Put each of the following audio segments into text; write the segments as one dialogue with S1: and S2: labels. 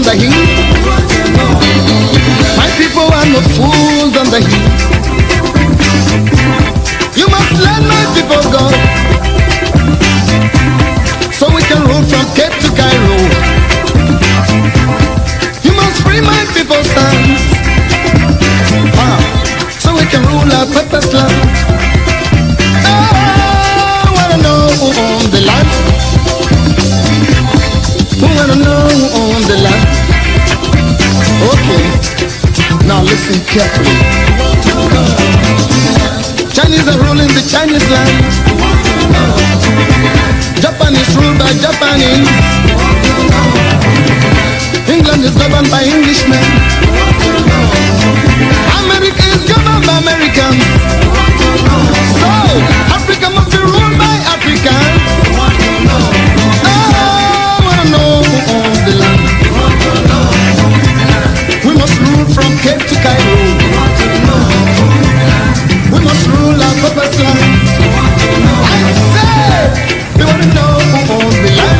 S1: the heat. My people are not fools on the heat. You must learn, my people, God, so we can rule from Cape to Cairo. You must free my people's hands, so we can rule our purpose land. I wanna know who owns the land. Who wanna know who owns the land? Okay, now listen carefully. Chinese are ruling the Chinese land. Japan is ruled by Japanese. England is governed by Englishmen. America is governed by Americans. So Africa must be ruled by Africans. I wanna know who owns the land. We must rule from Cape to Cairo. We must rule our purpose land. I say, we want to know who owns the land.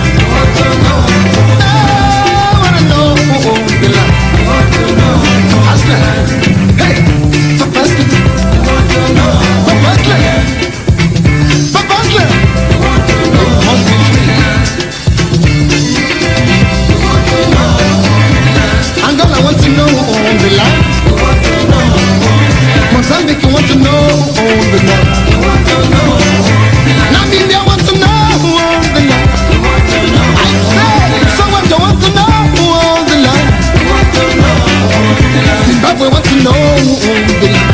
S1: I want to know who owns the land. Aslan, hey, Papa Aslan, Papa Aslan, Papa Aslan. It must be free. Angola want to know who owns the land. Mozambique want to know who owns the land. Namibia want to know who owns the land. I say, someone want to know who owns the land. Zimbabwe want to know who owns the land.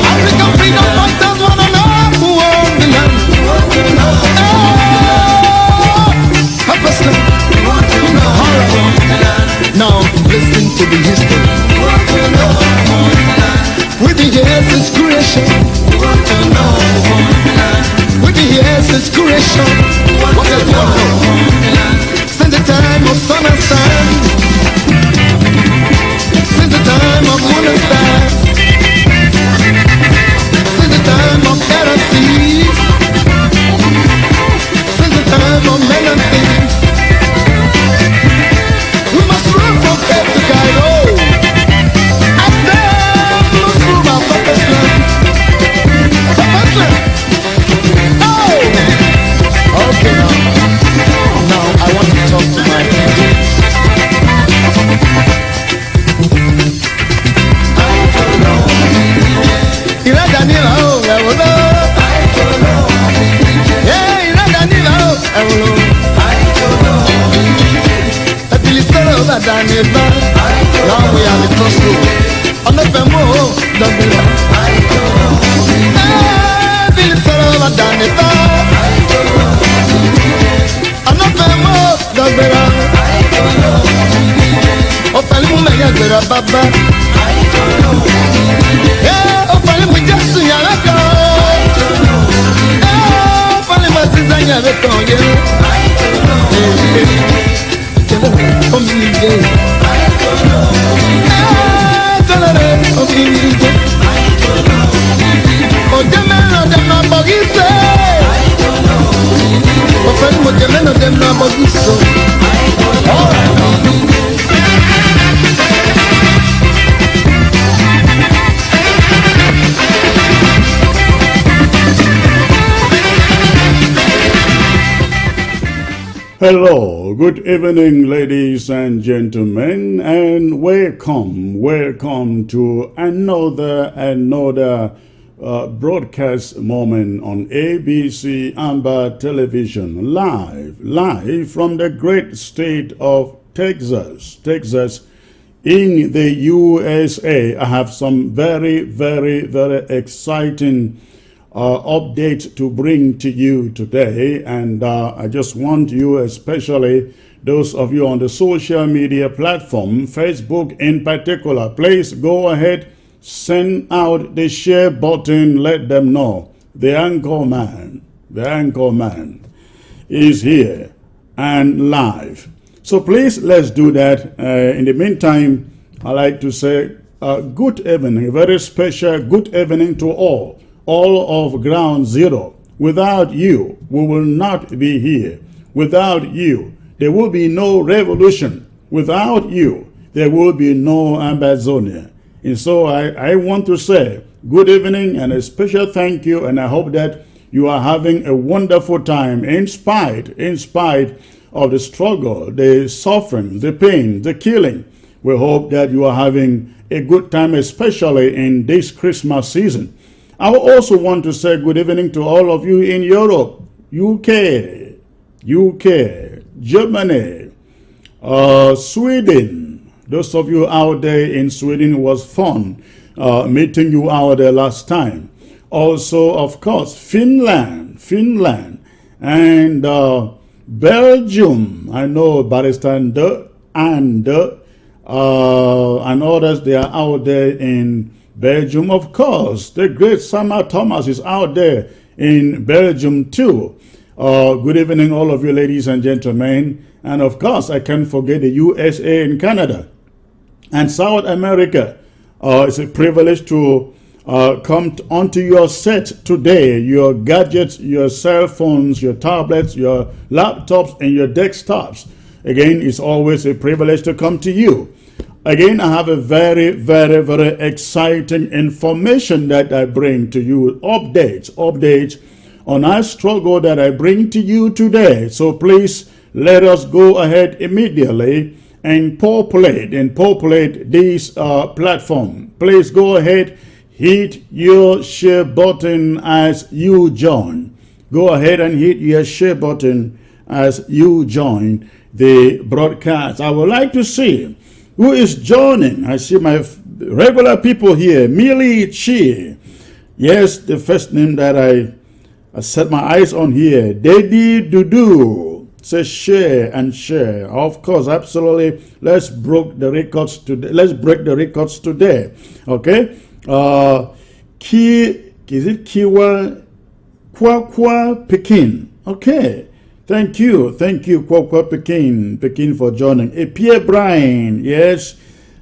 S1: African freedom fighters want to know who owns the land. Papa Slam. Now listen to the history. With the years since creation. With the years since creation. What else do I know? Since the time of sun and sand. Since the time of moon and stars. Since the time of air and sea. Since the time of men and things. We must rule from Cape to Cairo. And then we must rule our purpose land. Purpose land. Oh! Okay now I want to talk to my people. Iradanila, oh, I will know. Yeah, Iradanila, oh, I will know. Now we are the crossroad. On the Bemo, Dabila. Bill Sarova Danita. On the Bemo, Dabila. Opalimu Yagura Baba. Yeah, Opalimu Jackson Yalaka. Opalimu Zizanya Betonye.
S2: Hello, good evening, ladies and gentlemen, and welcome to another broadcast moment on ABC Amber Television, live from the great state of Texas in the USA. I have some very exciting update to bring to you today, and I just want you, especially those of you on the social media platform, Facebook in particular, please go ahead, send out the share button, let them know the anchor man is here and live. So please, let's do that. In the meantime, I like to say good evening, a very special good evening to all of Ground Zero. Without you, we will not be here. Without you, there will be no revolution. Without you, there will be no Ambazonia. And so I want to say good evening and a special thank you, and I hope that you are having a wonderful time in spite of the struggle, the suffering, the pain, the killing. We hope that you are having a good time, especially in this Christmas season. I also want to say good evening to all of you in Europe, UK, Germany, Sweden. Those of you out there in Sweden, it was fun meeting you out there last time. Also, of course, Finland, and Belgium. I know Barrister and others, they are out there in Belgium. Of course, the great Summer Thomas is out there in Belgium too. Good evening, all of you ladies and gentlemen. And of course, I can't forget the USA and Canada and South America. It's a privilege to come onto your set today. Your gadgets, your cell phones, your tablets, your laptops, and your desktops. Again, it's always a privilege to come to you. Again, I have a very, very, very exciting information that I bring to you. Updates on our struggle that I bring to you today. So please let us go ahead immediately and populate this platform. Please go ahead, hit your share button as you join. Go ahead and hit your share button as you join the broadcast. I would like to see who is joining. I see my regular people here. Millie Chi. Yes, the first name that I set my eyes on here. Daddy Dudu says share and share. Of course, absolutely. Let's break the records today. Okay. Is it Kiwa Kwakwa Pekin? Okay. Thank you, Kwakwa Pekin for joining. Pierre Bryan, yes.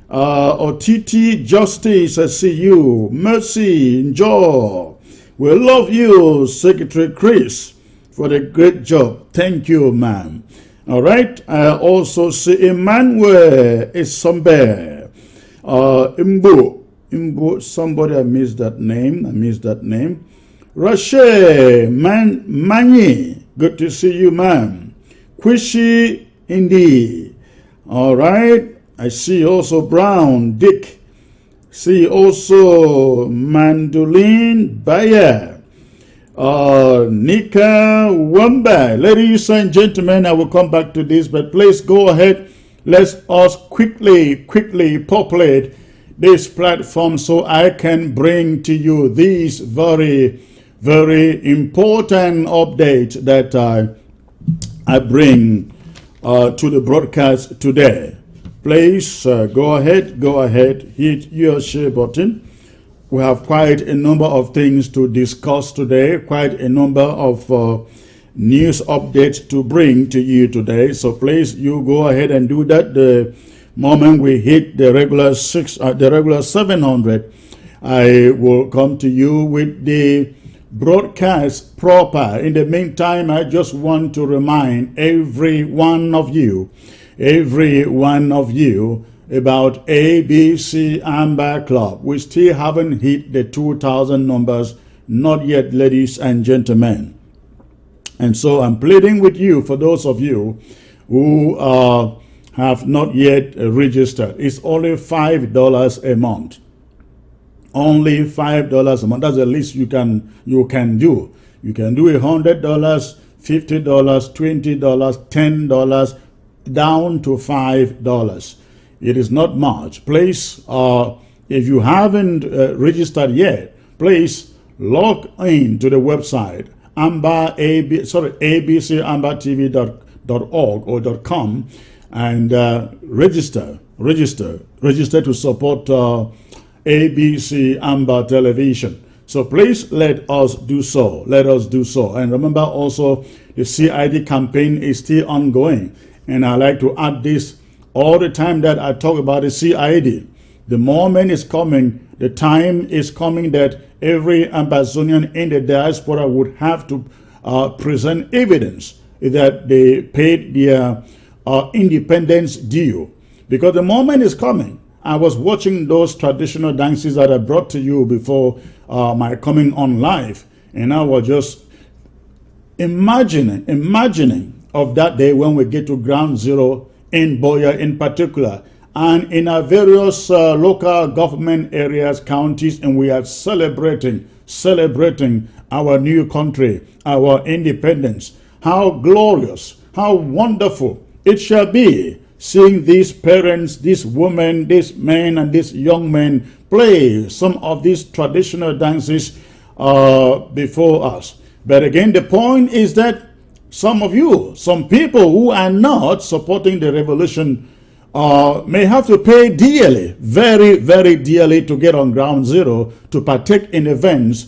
S2: Otiti Justice, I see you. Mercy, enjoy. We love you, Sec.Chris, for the great job. Thank you, ma'am. All right. I also see Emmanuel Isombe. Imbo, somebody, I missed that name. Rashe Manye. Good to see you, ma'am. Quishy Indy. All right. I see also Brown Dick. See also Mandolin Bayer. Nika Wamba. Ladies and gentlemen, I will come back to this, but please go ahead. Let us quickly populate this platform so I can bring to you these very, very important updates that I bring to the broadcast today. Please go ahead, hit your share button. We have quite a number of things to discuss today, quite a number of news updates to bring to you today. So please, you go ahead and do that. The moment we hit the regular 700, I will come to you with the broadcast proper. In the meantime, I just want to remind every one of you about ABC Amber Club. We still haven't hit the 2,000 numbers, not yet, ladies and gentlemen. And so I'm pleading with you, for those of you who have not yet registered. It's only $5 a month. Only $5 a month. That's the least you can do. You can do $100, $50, $20, $10, down to $5. It is not much. Please, if you haven't registered yet, please log in to the website abcambertv.org or .com and register to support ABC Amber Television. So please let us do so. And remember also, the CID campaign is still ongoing. And I like to add this all the time that I talk about the CID. The moment is coming, the time is coming that every Ambazonian in the diaspora would have to present evidence that they paid their independence due. Because the moment is coming I was watching those traditional dances that I brought to you before my coming on live, and I was just imagining of that day when we get to ground zero in Boya in particular, and in our various local government areas, counties, and we are celebrating our new country, our independence. How glorious, how wonderful it shall be seeing these parents, these women, these men, and these young men play some of these traditional dances before us. But again, the point is that some people who are not supporting the revolution may have to pay dearly, very, very dearly, to get on ground zero to partake in events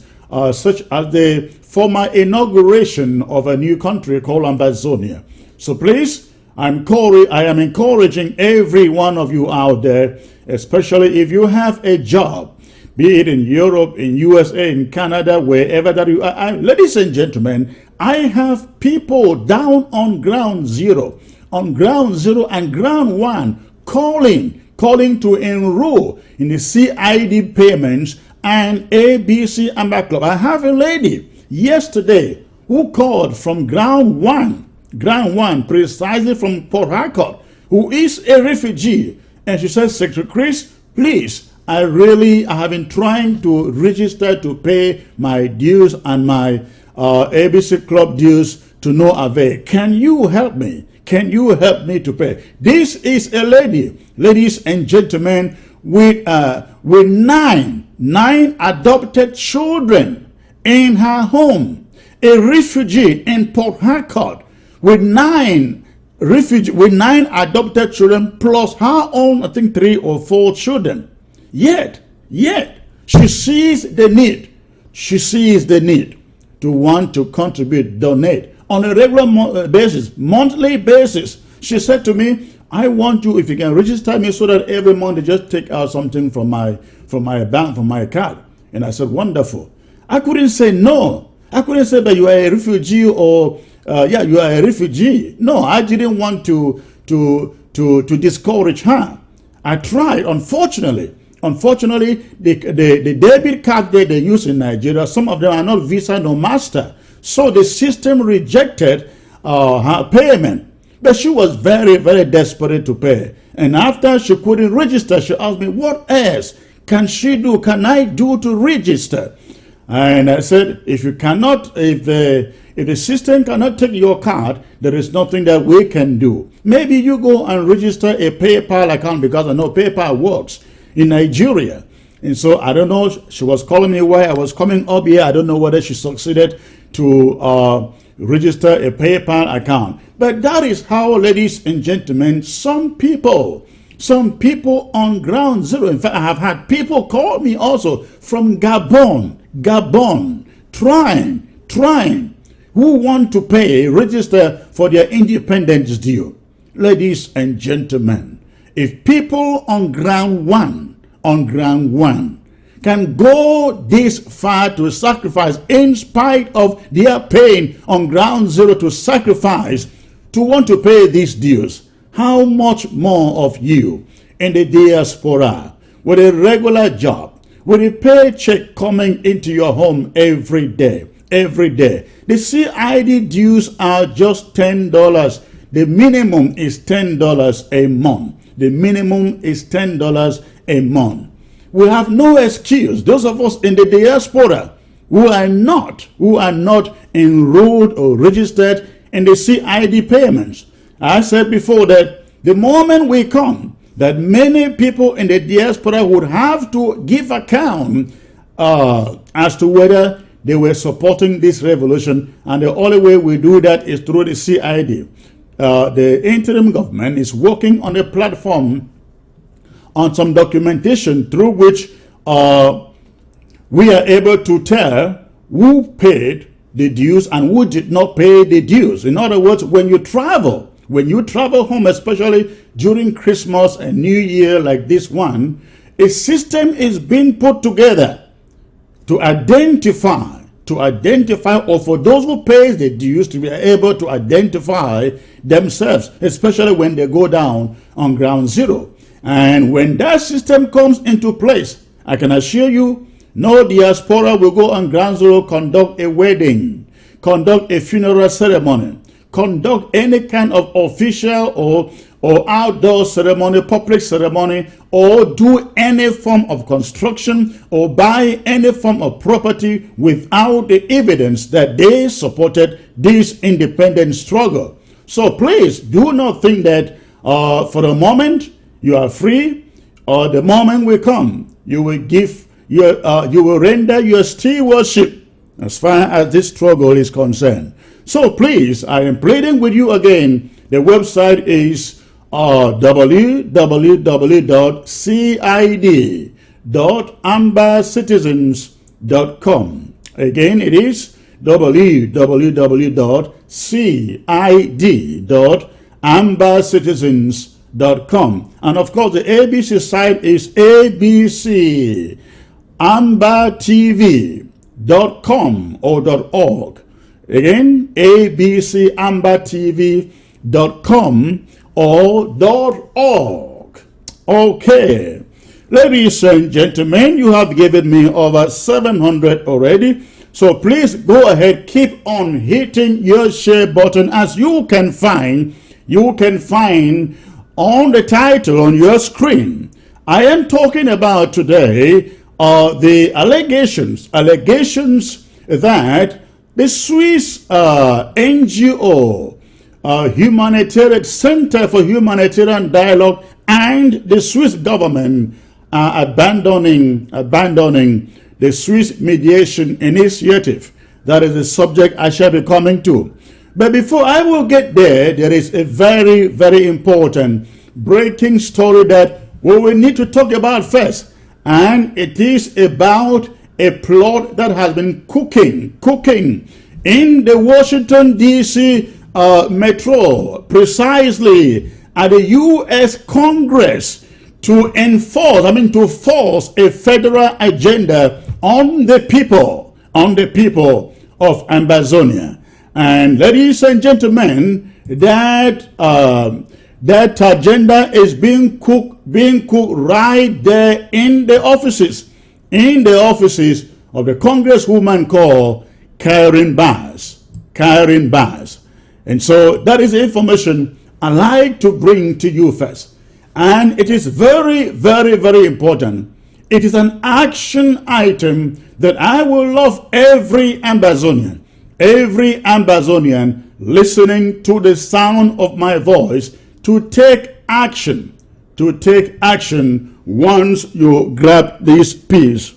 S2: such as the former inauguration of a new country called Ambazonia. So please, I am encouraging every one of you out there, especially if you have a job, be it in Europe, in USA, in Canada, wherever that you are. Ladies and gentlemen, I have people down on ground zero and ground one calling to enroll in the CID payments and ABC Amber Club. I have a lady yesterday who called from ground one, precisely from Port Harcourt, who is a refugee, and she says, Sec.Chris, please, I have been trying to register to pay my dues and my ABC Club dues to no avail. Can you help me? Can you help me to pay? This is a lady, ladies and gentlemen, with nine adopted children in her home, a refugee in Port Harcourt with nine adopted children plus her own, I think, 3 or 4 children. Yet she sees the need. She sees the need to want to contribute, donate on a regular basis, monthly basis. She said to me, I want you, if you can register me so that every month they just take out something from my bank, from my card. And I said, wonderful. I couldn't say no. I couldn't say that you are a refugee or you are a refugee. No, I didn't want to discourage her. I tried. Unfortunately, the debit card that they use in Nigeria, some of them are not Visa nor Master. So the system rejected her payment. But she was very, very desperate to pay. And after she couldn't register, she asked me, what else can I do to register? And I said, if the system cannot take your card, there is nothing that we can do. Maybe you go and register a PayPal account, because I know PayPal works in Nigeria. And so I don't know, she was calling me while I was coming up here. I don't know whether she succeeded to register a PayPal account. But that is how, ladies and gentlemen, some people on ground zero. In fact, I have had people call me also from Gabon, trying, who want to register for their independence due. Ladies and gentlemen, if people on ground one can go this far to sacrifice, in spite of their pain on ground zero, to sacrifice to want to pay these dues, how much more of you in the diaspora with a regular job, with a paycheck coming into your home every day? The CID dues are just $10. The minimum is $10 a month. The minimum is $10 a month. We have no excuse, those of us in the diaspora who are not enrolled or registered in the CID payments. I said before that the moment we come, that many people in the diaspora would have to give account as to whether they were supporting this revolution, and the only way we do that is through the CID. The interim government is working on a platform on some documentation through which we are able to tell who paid the dues and who did not pay the dues. In other words, when you travel home, especially during Christmas and New Year like this one, a system is being put together to identify, or for those who pay the dues to be able to identify themselves, especially when they go down on ground zero. And when that system comes into place, I can assure you, no diaspora will go on ground zero, conduct a wedding, conduct a funeral ceremony, conduct any kind of official or outdoor ceremony, public ceremony, or do any form of construction or buy any form of property without the evidence that they supported this independent struggle. So please do not think that for the moment you are free, or the moment will come you will give you will render your stewardship as far as this struggle is concerned. So please, I am pleading with you again. The website is www.cid.ambacitizens.com. Again, it is www.cid.ambacitizens.com. And of course, the ABC site is abcambertv.com or .org. Again, abcambertv.com or .org. Okay. Ladies and gentlemen, you have given me over 700 already. So please go ahead, keep on hitting your share button. As you can find on the title on your screen. I am talking about today the allegations that the Swiss NGO, Humanitarian Center for Humanitarian Dialogue, and the Swiss government are abandoning the Swiss Mediation Initiative. That is the subject I shall be coming to. But before I will get there, there is a very, very important breaking story that we will need to talk about first. And it is about a plot that has been cooking in the Washington, D.C. metro, precisely at the U.S. Congress, to force a federal agenda on the people of Ambazonia. And ladies and gentlemen, that agenda is being cooked right there in the offices of the congresswoman called Karen Bass. And so that is the information I like to bring to you first. And it is very, very, very important. It is an action item that I will love every Ambazonian listening to the sound of my voice to take action once you grab this piece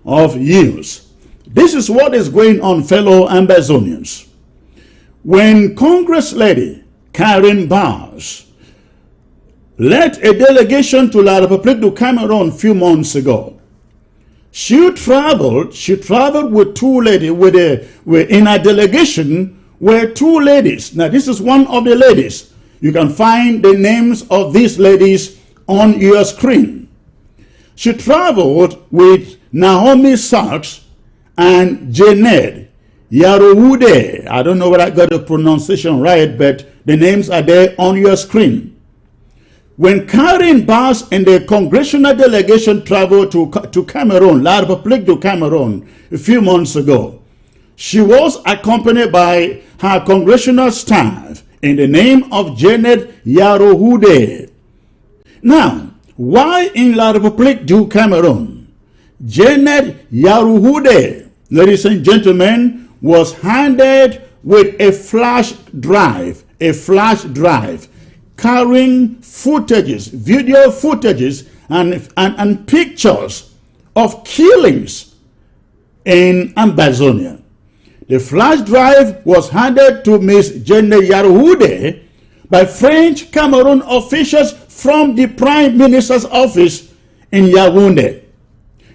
S2: of news. This is what is going on, fellow Ambazonians. When Congress lady Karen Bass led a delegation to La République du Cameroon a few months ago, she traveled with two ladies. In a delegation were two ladies. Now, this is one of the ladies. You can find the names of these ladies on your screen. She traveled with Naomi Sachs and Janet Yaroude. I don't know whether I got the pronunciation right, but the names are there on your screen. When Karen Bass and the congressional delegation traveled to Cameroon, La République du Cameroon, a few months ago, she was accompanied by her congressional staff in the name of Janet Yaroude. Now, why in La République du Cameroon? Janet Yaroude, ladies and gentlemen, was handed with a flash drive, carrying video footages and pictures of killings in Ambazonia. The flash drive was handed to Ms. Janet Yaroude by French Cameroon officials from the Prime Minister's office in Yaoundé.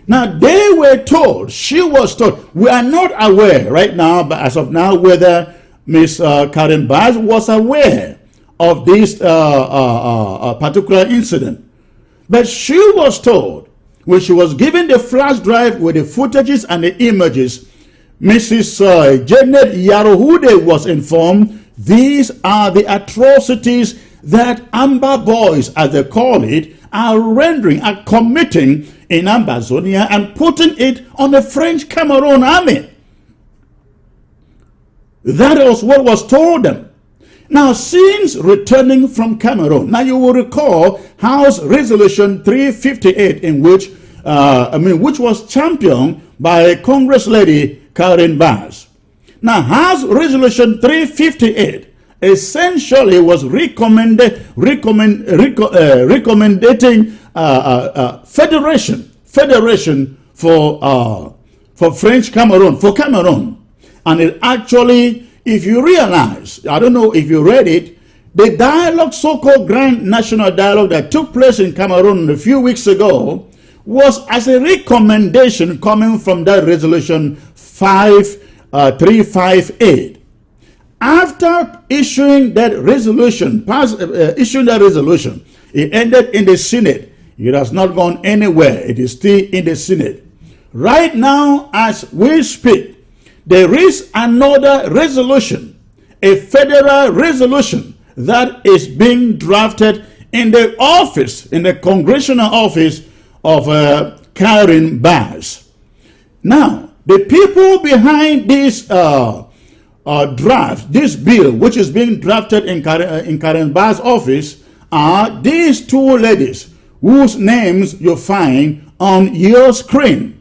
S2: Now, she was told, we are not aware right now, but as of now, whether Ms. Karen Bass was aware of this particular incident. But she was told, when she was given the flash drive with the footages and the images, Mrs. Janet Yaroude was informed, these are the atrocities that Amber boys, as they call it, are committing in Ambazonia and putting it on the French Cameroon army. That was what was told them. Now, since returning from Cameroon, now you will recall House Resolution 358, in which was championed by Congress lady Karen Bass. Now, House Resolution 358 essentially was recommending federation for French Cameroon, for Cameroon. And it actually, if you realize, I don't know if you read it, the dialogue, so-called Grand National Dialogue that took place in Cameroon a few weeks ago, was as a recommendation coming from that resolution 358. After issuing that resolution, it ended in the Senate. It has not gone anywhere. It is still in the Senate. Right now, as we speak, there is another resolution, a federal resolution that is being drafted in the office, in the congressional office of Karen Bass. Now, the people behind this draft, this bill, which is being drafted in Karen Bass' office, are these two ladies whose names you find on your screen.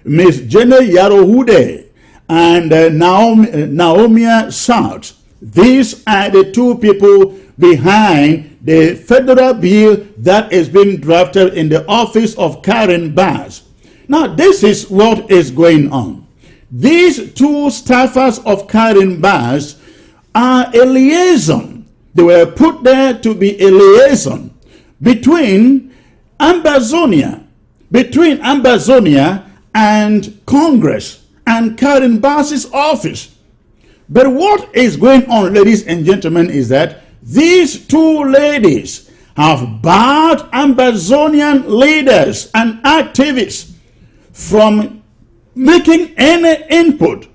S2: Miss Jenny Yarohude and Naomi South. These are the two people behind the federal bill that is being drafted in the office of Karen Bass. Now, this is what is going on. These two staffers of Karen Bass are a liaison. They were put there to be a liaison between Ambazonia and Congress and Karen Bass's office. But what is going on, ladies and gentlemen, is that these two ladies have barred Ambazonian leaders and activists from making any input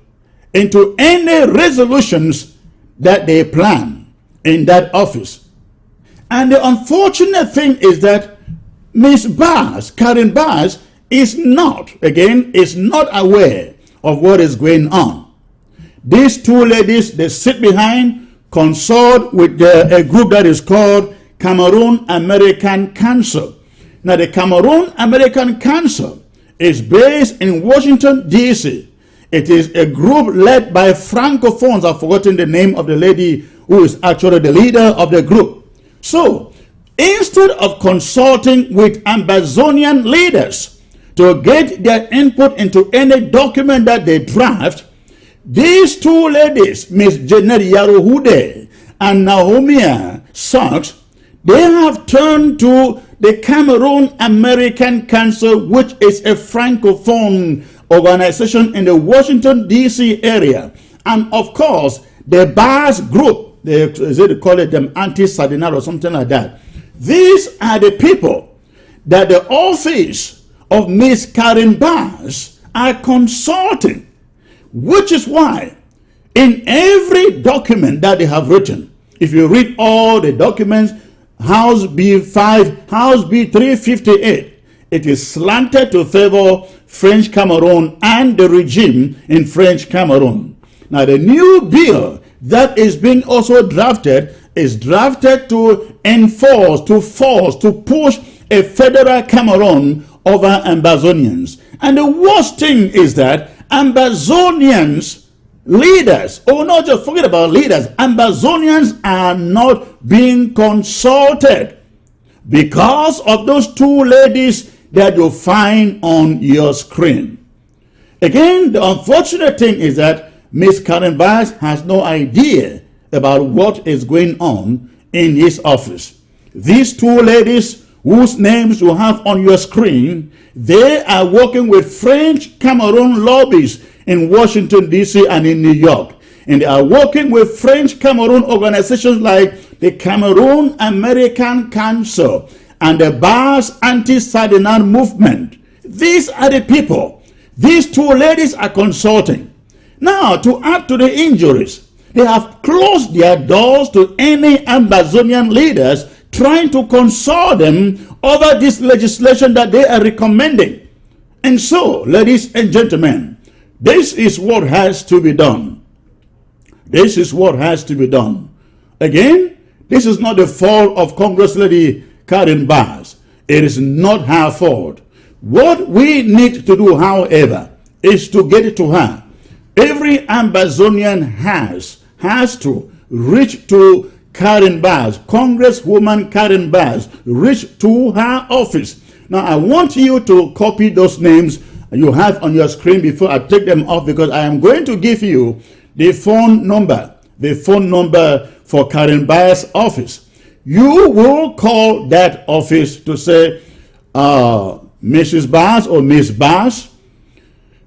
S2: into any resolutions that they plan in that office. And the unfortunate thing is that Miss Bass, Karen Bass, is not aware of what is going on. These two ladies, they sit behind, consult with a group that is called Cameroon American Council. Now, the Cameroon American Council is based in Washington, D.C. It is a group led by Francophones. I've forgotten the name of the lady who is actually the leader of the group. So, instead of consulting with Ambazonian leaders to get their input into any document that they draft, these two ladies, Miss Janet Yarohude and Naomi Sachs, they have turned to the Cameroon American Council, which is a Francophone organization in the Washington, D.C. area. And of course, the Bass group, they call it them anti-Sardinal or something like that. These are the people that the office of Miss Karen Bass are consulting, which is why in every document that they have written, if you read all the documents, House Bill 358, it is slanted to favor French Cameroon and the regime in French Cameroon. Now, the new bill that is being also drafted is drafted to enforce, to push a federal Cameroon over Ambazonians. And the worst thing is that Ambazonians leaders, not just forget about leaders, Ambazonians are not being consulted because of those two ladies that you find on your screen. Again, the unfortunate thing is that Miss Karen Bass has no idea about what is going on in his office. These two ladies whose names you have on your screen, they are working with French Cameroon lobbies in Washington, D.C. and in New York. And they are working with French Cameroon organizations like the Cameroon American Council and the Bass Anti-Sardinal Movement. These are the people these two ladies are consulting. Now, to add to the injuries, They have closed their doors to any Ambazonian leaders trying to console them over this legislation that they are recommending. And so, ladies and gentlemen, this is what has to be done. This is what has to be done. Again, this is not the fault of Congress Lady Karen Bass. It is not her fault. What we need to do, however, is to get it to her. Every Ambazonian has to reach to Karen Bass, Congresswoman Karen Bass, reach to her office. Now, I want you to copy those names you have on your screen before I take them off, because I am going to give you the phone number for Karen Bass' office. You will call that office to say, Mrs. Bass or Miss Bass,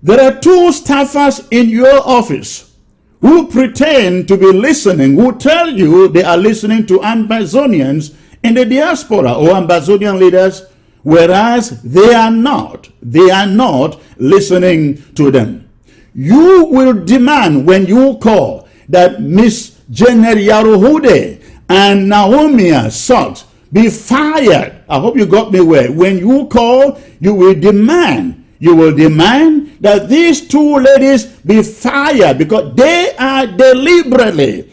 S2: there are two staffers in your office who pretend to be listening, who tell you they are listening to Ambazonians in the diaspora or Ambazonian leaders, whereas they are not listening to them. You will demand when you call that Miss Janet Yaruhude and Naomi Socks be fired. I hope you got me well. When you call, you will demand that these two ladies be fired, because they are deliberately,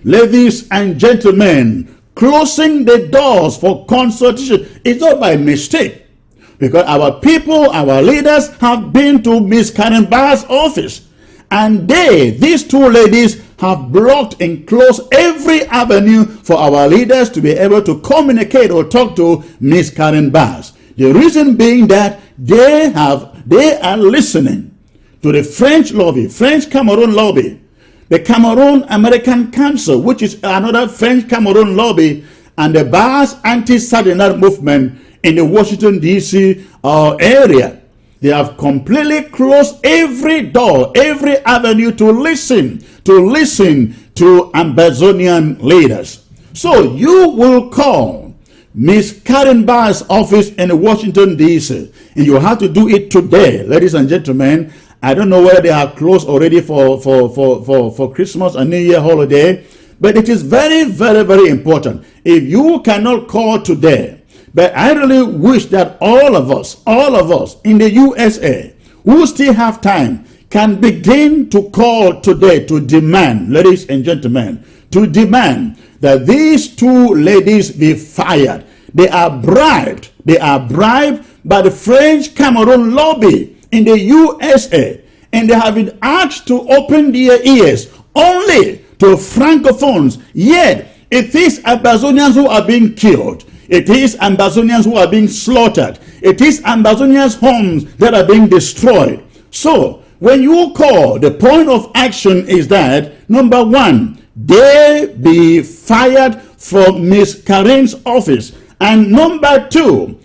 S2: ladies and gentlemen, closing the doors for consultation. It's not by mistake, because our people, our leaders have been to Miss Karen Bass' office, and these two ladies have blocked and closed every avenue for our leaders to be able to communicate or talk to Miss Karen Bass. The reason being that they are listening to the French lobby, French Cameroon lobby, the Cameroon American Council, which is another French Cameroon lobby, and the Bass anti-Saturday movement in the Washington, D.C. area. They have completely closed every door, every avenue to listen to Ambazonian leaders. So you will call Miss Karen Bass' office in Washington, D.C. and you have to do it today, ladies and gentlemen. I don't know whether they are closed already for Christmas and New Year holiday, but it is very, very, very important. If you cannot call today, but I really wish that all of us in the USA who still have time can begin to call today to demand, ladies and gentlemen, to demand that these two ladies be fired. They are bribed by the French Cameroon lobby in the USA, and they have been asked to open their ears only to Francophones. Yet it is Ambazonians who are being killed. It is Ambazonians who are being slaughtered. It is Ambazonians' homes that are being destroyed. So, when you call, the point of action is that, number one, they be fired from Miss Karen's office. And number two,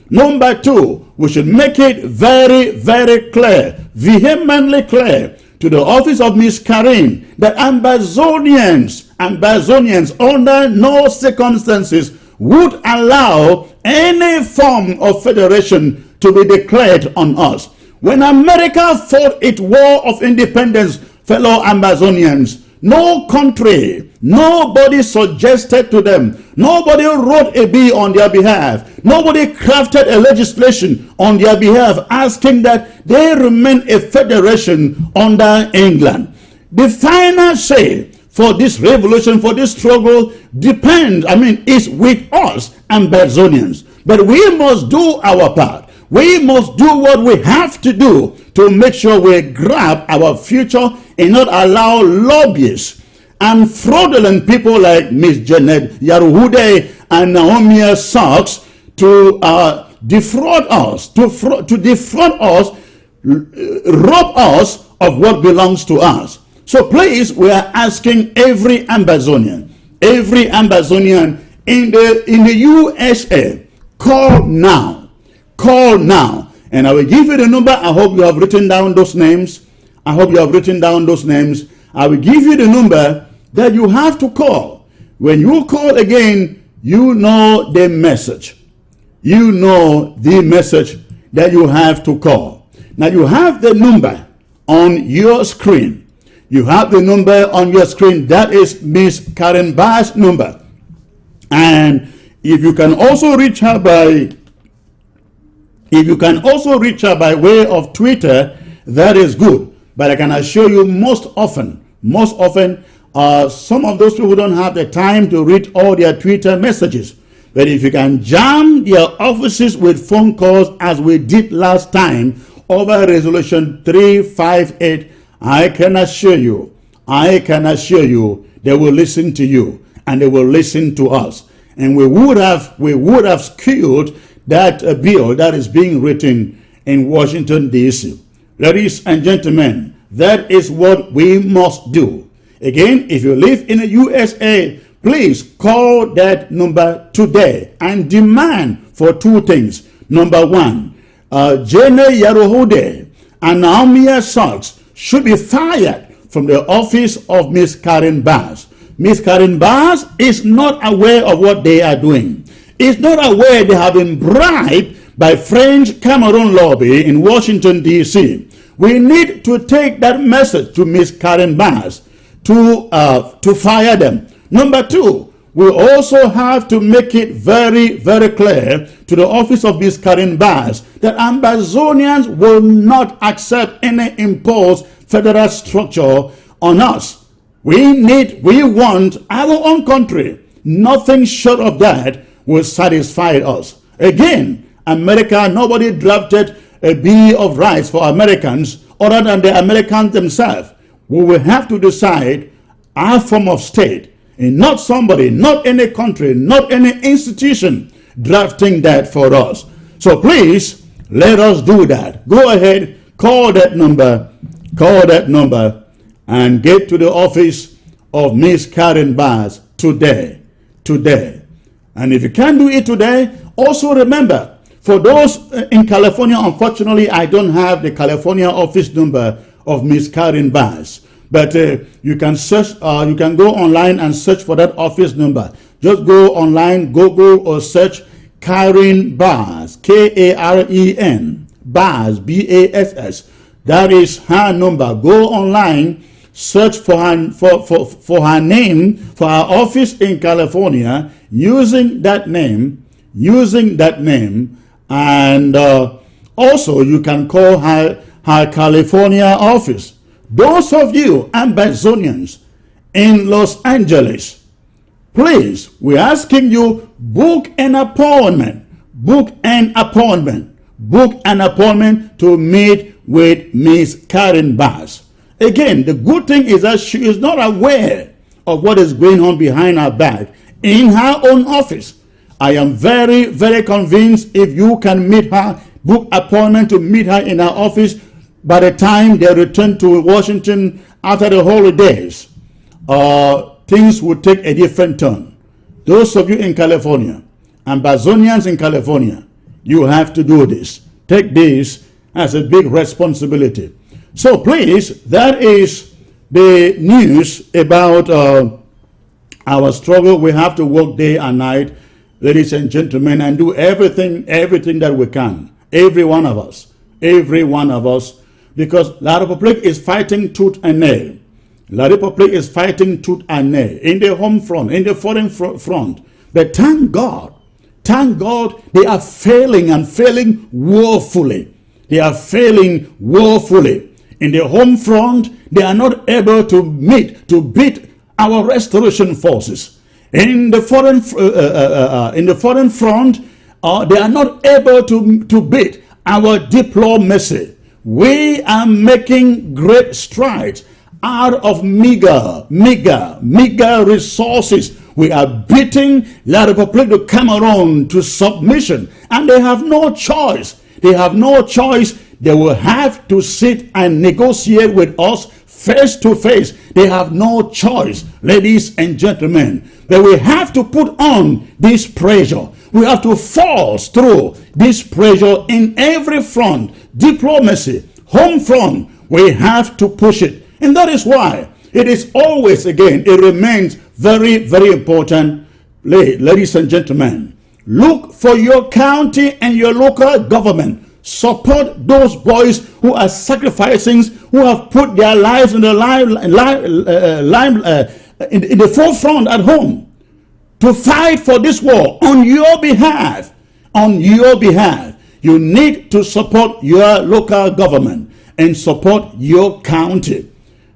S2: we should make it very, very clear, vehemently clear to the office of Miss Karen that Ambazonians under no circumstances would allow any form of federation to be declared on us. When America fought its war of independence, fellow Ambazonians, no country, nobody suggested to them, nobody wrote a bill on their behalf, nobody crafted a legislation on their behalf asking that they remain a federation under England. The final say for this revolution, for this struggle, is with us, Ambazonians. But we must do our part. We must do what we have to do to make sure we grab our future and not allow lobbyists and fraudulent people like Miss Janet Yaruhude and Naomi Socks to defraud us, rob us of what belongs to us. So please, we are asking every Ambazonian in the USA, call now, and I will give you the number. I hope you have written down those names. I will give you the number that you have to call. When you call again, you know the message. You know the message that you have to call. Now you have the number on your screen. You have the number on your screen. That is Miss Karen Barr's number. And if you can also reach her by way of Twitter, that is good. But I can assure you most often, some of those people don't have the time to read all their Twitter messages. But if you can jam their offices with phone calls as we did last time over Resolution 358, I can assure you, they will listen to you and they will listen to us. And we would have skewed that bill that is being written in Washington, D.C. Ladies and gentlemen, that is what we must do. Again, if you live in the USA, please call that number today and demand for two things. Number one, Jene Yarohode and Naomi Sachs should be fired from the office of Miss Karen Barr. Miss Karen Barr is not aware of what they are doing. Is not aware they have been bribed by French Cameroon lobby in Washington, D.C. We need to take that message to Miss Karen Barr to fire them. Number two, we also have to make it very, very clear to the office of Miss Karen Barr that Ambazonians will not accept any imposed federal structure on us. We want our own country. Nothing short of that will satisfy us. Again, America, nobody drafted a Bill of Rights for Americans other than the Americans themselves. We will have to decide our form of state, and not somebody, not any country, not any institution drafting that for us. So please, let us do that. Go ahead, call that number, and get to the office of Miss Karen Barr today. And if you can't do it today, also remember, for those in California, unfortunately, I don't have the California office number of Miss Karen Barr. But you can search, you can go online and search for that office number. Just go online, Google, or search Karen Barr, K-A-R-E-N, Barr, B-A-S-S. That is her number. Go online, search for her name, for her office in California, using that name, and also you can call her California office. Those of you Ambazonians in Los Angeles, please, we're asking you, book an appointment to meet with Miss Karen Barr. Again, the good thing is that she is not aware of what is going on behind her back in her own office. I am very, very convinced if you can meet her, book appointment to meet her in her office by the time they return to Washington after the holidays, things will take a different turn. Those of you in California, Ambazonians in California, you have to do this. Take this as a big responsibility. So please, that is the news about our struggle. We have to work day and night, ladies and gentlemen, and do everything that we can. Every one of us, because La Republic is fighting tooth and nail. La Republic is fighting tooth and nail in the home front, in the foreign front. But thank God, they are failing and failing woefully. They are failing woefully. In the home front, they are not able to beat our restoration forces. In the foreign front, they are not able to beat our diplomacy. We are making great strides out of meager resources. We are beating La Republique de Cameroon to submission, and they have no choice. They will have to sit and negotiate with us face to face. They have no choice, ladies and gentlemen. But we have to put on this pressure. We have to force through this pressure in every front. Diplomacy, home front, we have to push it. And that is why it is always, again, it remains very, very important, ladies and gentlemen. Look for your county and your local government Support those boys who are sacrificing, who have put their lives in the in the forefront at home to fight for this war on your behalf. On your behalf. You need to support your local government and support your county.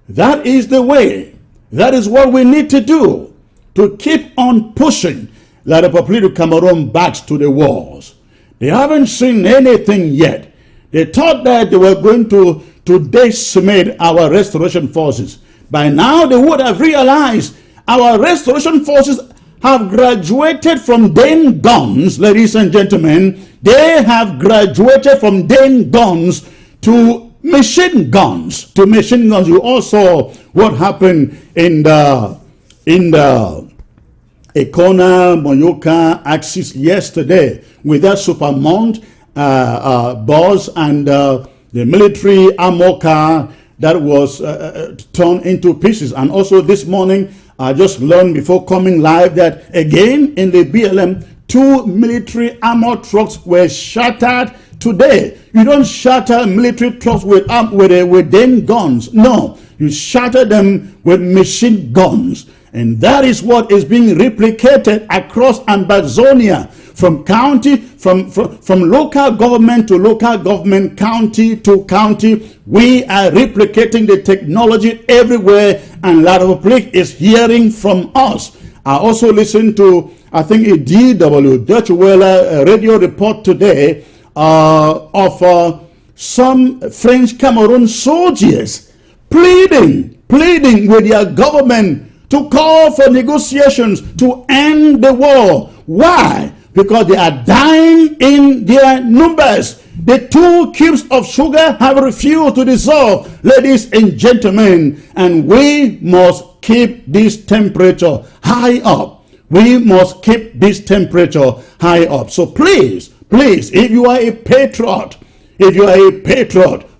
S2: That is the way. That is what we need to do to keep on pushing the Republic of Cameroon back to the walls. They haven't seen anything yet. They thought that they were going to decimate our restoration forces. By now, they would have realized our restoration forces have graduated from Dane guns, ladies and gentlemen. They have graduated from Dane guns to machine guns. You all saw what happened in the Ekona Moyoka axis yesterday with that Supermont bus and the military armor car that was torn into pieces. And also this morning, I just learned before coming live that again in the BLM, 2 military armor trucks were shattered today. You don't shatter military trucks with Dane guns. No, you shatter them with machine guns. And that is what is being replicated across Ambazonia, from county, from local government to local government, county to county. We are replicating the technology everywhere, and La Republique is hearing from us. I also listened to, I think, a DW, Deutsche Welle radio report today of some French Cameroon soldiers pleading with their government to call for negotiations to end the war. Why? Because they are dying in their numbers. The 2 cubes of sugar have refused to dissolve, ladies and gentlemen, and we must keep this temperature high up. We must keep this temperature high up. So please, if you are a patriot,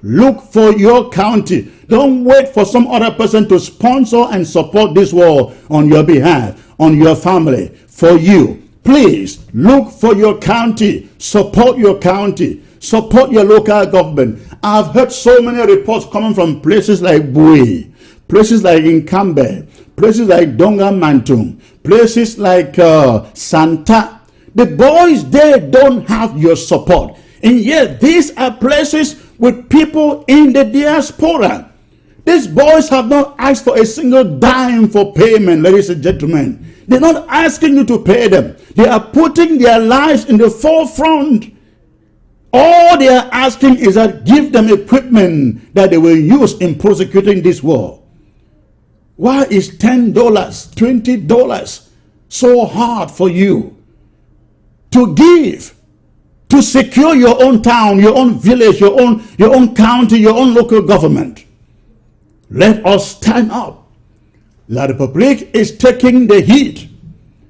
S2: look for your county. Don't wait for some other person to sponsor and support this war on your behalf, on your family, for you. Please look for your county, support your county, support your local government. I've heard so many reports coming from places like Bui, places like Inkambe, places like Donga Mantung, places like Santa. The boys there don't have your support. And yet these are places with people in the diaspora. These boys have not asked for a single dime for payment, ladies and gentlemen. They're not asking you to pay them. They are putting their lives in the forefront. All they are asking is that give them equipment that they will use in prosecuting this war. Why is $10, $20 so hard for you to give, to secure your own town, your own village, your own county, your own local government? Let us stand up. La Republique is taking the heat,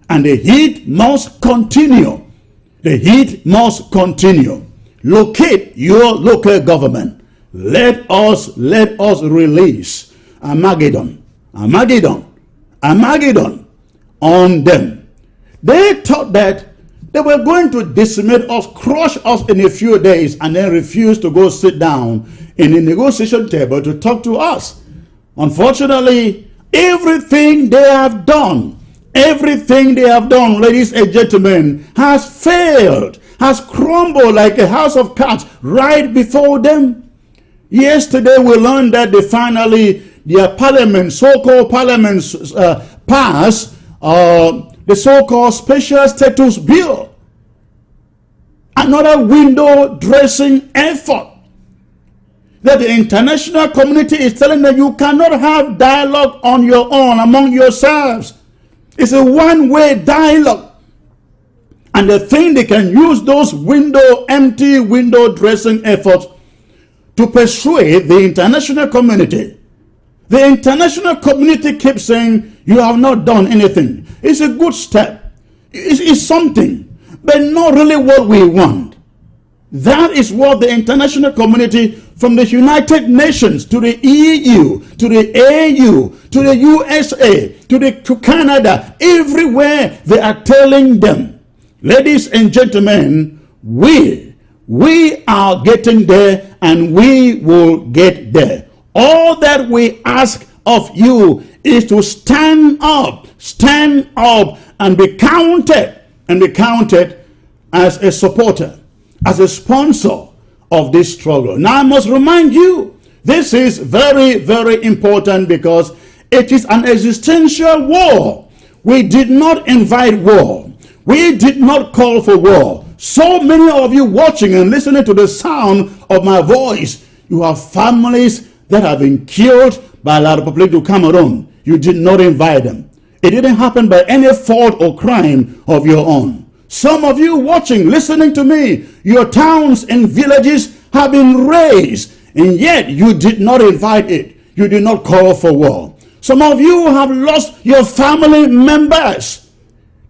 S2: and the heat must continue. The heat must continue. Locate your local government. Let us release Armageddon on them. They thought that they were going to decimate us, crush us in a few days, and then refuse to go sit down in a negotiation table to talk to us. Unfortunately, everything they have done, ladies and gentlemen, has failed, has crumbled like a house of cards right before them. Yesterday we learned that they finally, their parliament, so-called parliaments, passed the so-called special status bill. Another window dressing effort that the international community is telling them you cannot have dialogue on your own among yourselves. It's a one-way dialogue. And they think they can use those empty window dressing efforts to persuade the international community. The international community keeps saying you have not done anything. It's a good step. It's something, but not really what we want. That is what the international community, from the United Nations to the EU, to the AU, to the USA, to Canada, everywhere they are telling them, ladies and gentlemen, we We are getting there, and we will get there. All that we ask of you is to stand up, and be counted as a supporter, as a sponsor of this struggle. Now I must remind you, this is very, very important because it is an existential war. We did not invite war. We did not call for war. So many of you watching and listening to the sound of my voice, you have families that have been killed by La République du Cameroon. You did not invite them. It didn't happen by any fault or crime of your own. Some of you watching, listening to me, your towns and villages have been razed, and yet you did not invite it. You did not call for war. Some of you have lost your family members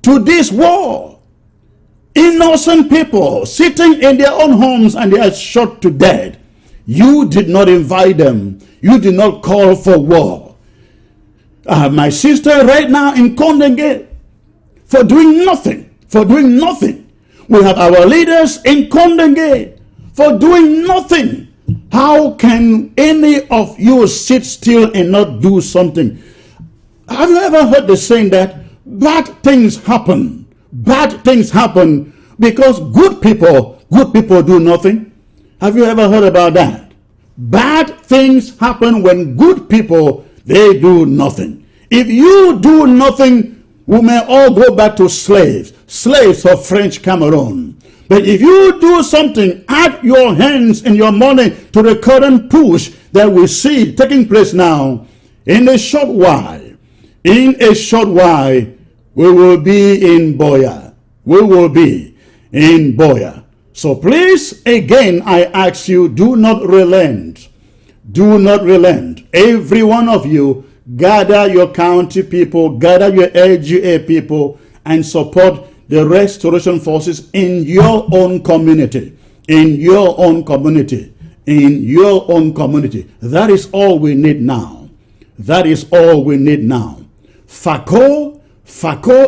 S2: to this war. Innocent people sitting in their own homes and they are shot to death. You did not invite them. You did not call for war. I have my sister right now in Kondenge for doing nothing. We have our leaders in Kondenge for doing nothing. How can any of you sit still and not do something? Have you ever heard the saying that bad things happen? Bad things happen because good people do nothing. Have you ever heard about that? Bad things happen when good people, they do nothing. If you do nothing, we may all go back to slaves of French Cameroon. But if you do something, add your hands and your money to the current push that we see taking place now, in a short while, we will be in Boya. We will be in Boya. So please, again, I ask you, do not relent. Do not relent. Every one of you, gather your county people, gather your LGA people, and support the restoration forces in your own community. In your own community. In your own community. That is all we need now. That is all we need now. FACO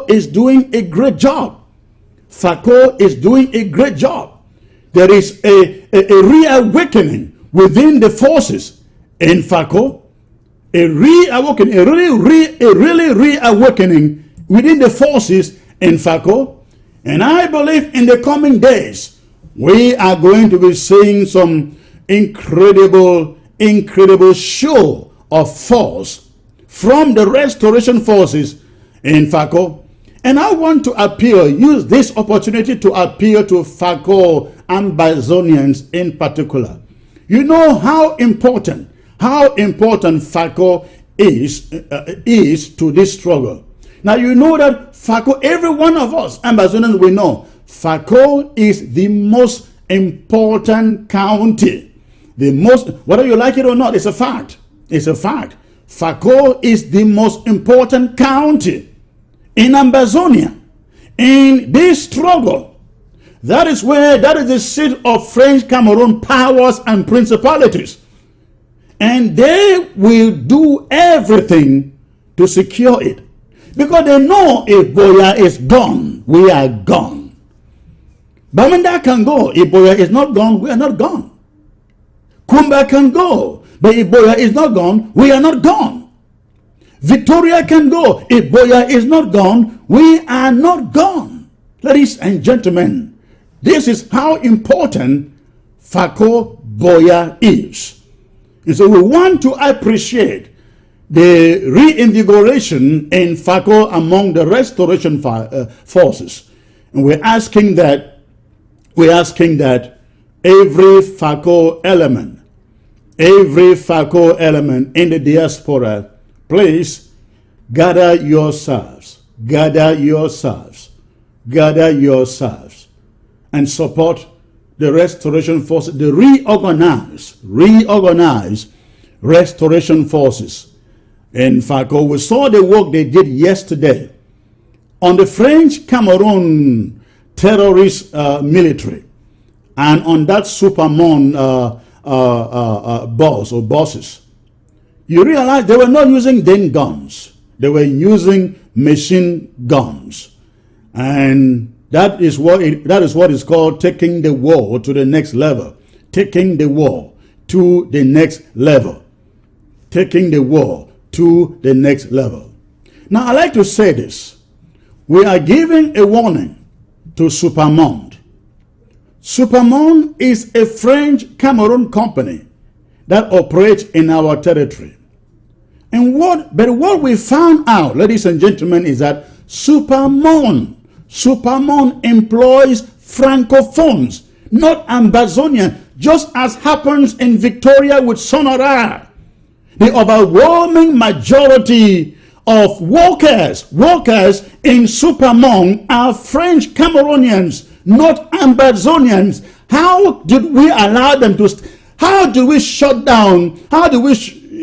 S2: is doing a great job. FACO is doing a great job. There is a reawakening within the forces in FACO. A reawakening, a really reawakening within the forces in FACO. And I believe in the coming days, we are going to be seeing some incredible show of force from the restoration forces in FACO. And I want to appeal, use this opportunity to appeal to FACO Ambazonians in particular. You know how important FACO is to this struggle. Now you know that FACO, every one of us Ambazonians, we know FACO is the most important county. The most, whether you like it or not, it's a fact. It's a fact. FACO is the most important county in Ambazonia. In this struggle, that is the seat of French Cameroon powers and principalities. And they will do everything to secure it. Because they know if Boya is gone, we are gone. Bamenda can go. If Boya is not gone, we are not gone. Kumba can go. But if Boya is not gone, we are not gone. Victoria can go. If Boya is not gone, we are not gone. Ladies and gentlemen, this is how important FACO Boya is. And so we want to appreciate the reinvigoration in FACO among the restoration forces. And we're asking that every FACO element in the diaspora, please gather yourselves, and support the restoration forces, the reorganize restoration forces in FACO. We saw the work they did yesterday on the French Cameroon terrorist military and on that Supermon bosses. You realize they were not using den guns. They were using machine guns. And That is what is called taking the war to the next level. Taking the war to the next level. Taking the war to the next level. Now, I like to say this. We are giving a warning to Supermonde. Supermonde is a French Cameroon company that operates in our territory. But what we found out, ladies and gentlemen, is that Supermonde employs Francophones, not Ambazonian, just as happens in Victoria with Sonora. The overwhelming majority of workers in Supermonde are French Cameroonians, not Ambazonians. How did we allow them to? How do we shut down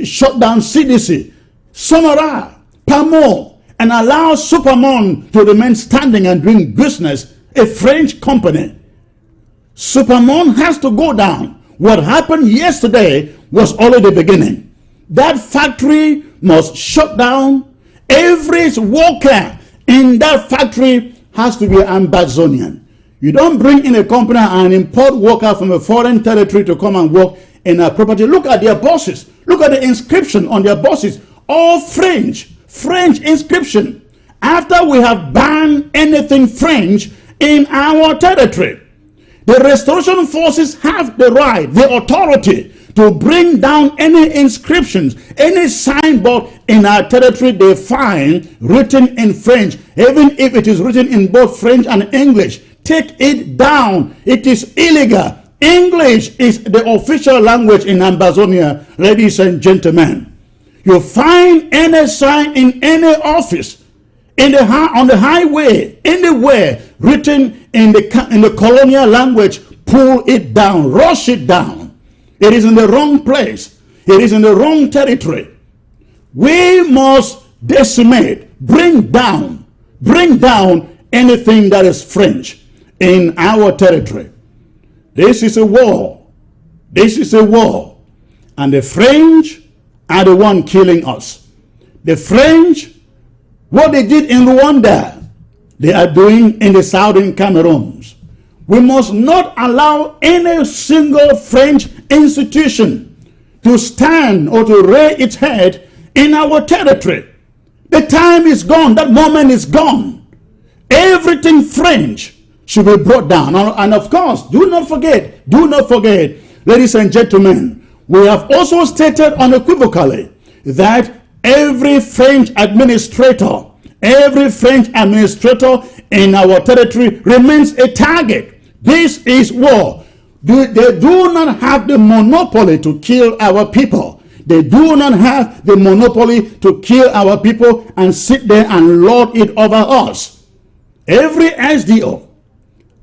S2: CDC, Sonora, Pamo, and allow Supermonde to remain standing and doing business? A French company. Supermonde has to go down. What happened yesterday was only the beginning. That factory must shut down. Every worker in that factory has to be Ambazonian. You don't bring in a company and import worker from a foreign territory to come and work in a property. Look at their bosses. Look at the inscription on their bosses. All French inscription. After we have banned anything French in our territory, the restoration forces have the right, the authority to bring down any inscriptions, any signboard in our territory they find written in French, even if it is written in both French and English. Take it down. It is illegal. English is the official language in Ambazonia, ladies and gentlemen. You find any sign in any office, on the highway, anywhere written in the colonial language, pull it down, rush it down. It is in the wrong place. It is in the wrong territory. We must decimate, bring down anything that is French in our territory. This is a war. This is a war. And the French are the one killing us. The French, what they did in Rwanda, they are doing in the southern Cameroons. We must not allow any single French institution to stand or to raise its head in our territory. The time is gone. That moment is gone. Everything French should be brought down. And of course, do not forget, ladies and gentlemen, we have also stated unequivocally that every French administrator in our territory remains a target. This is war. They do not have the monopoly to kill our people. They do not have the monopoly to kill our people and sit there and lord it over us. Every SDO,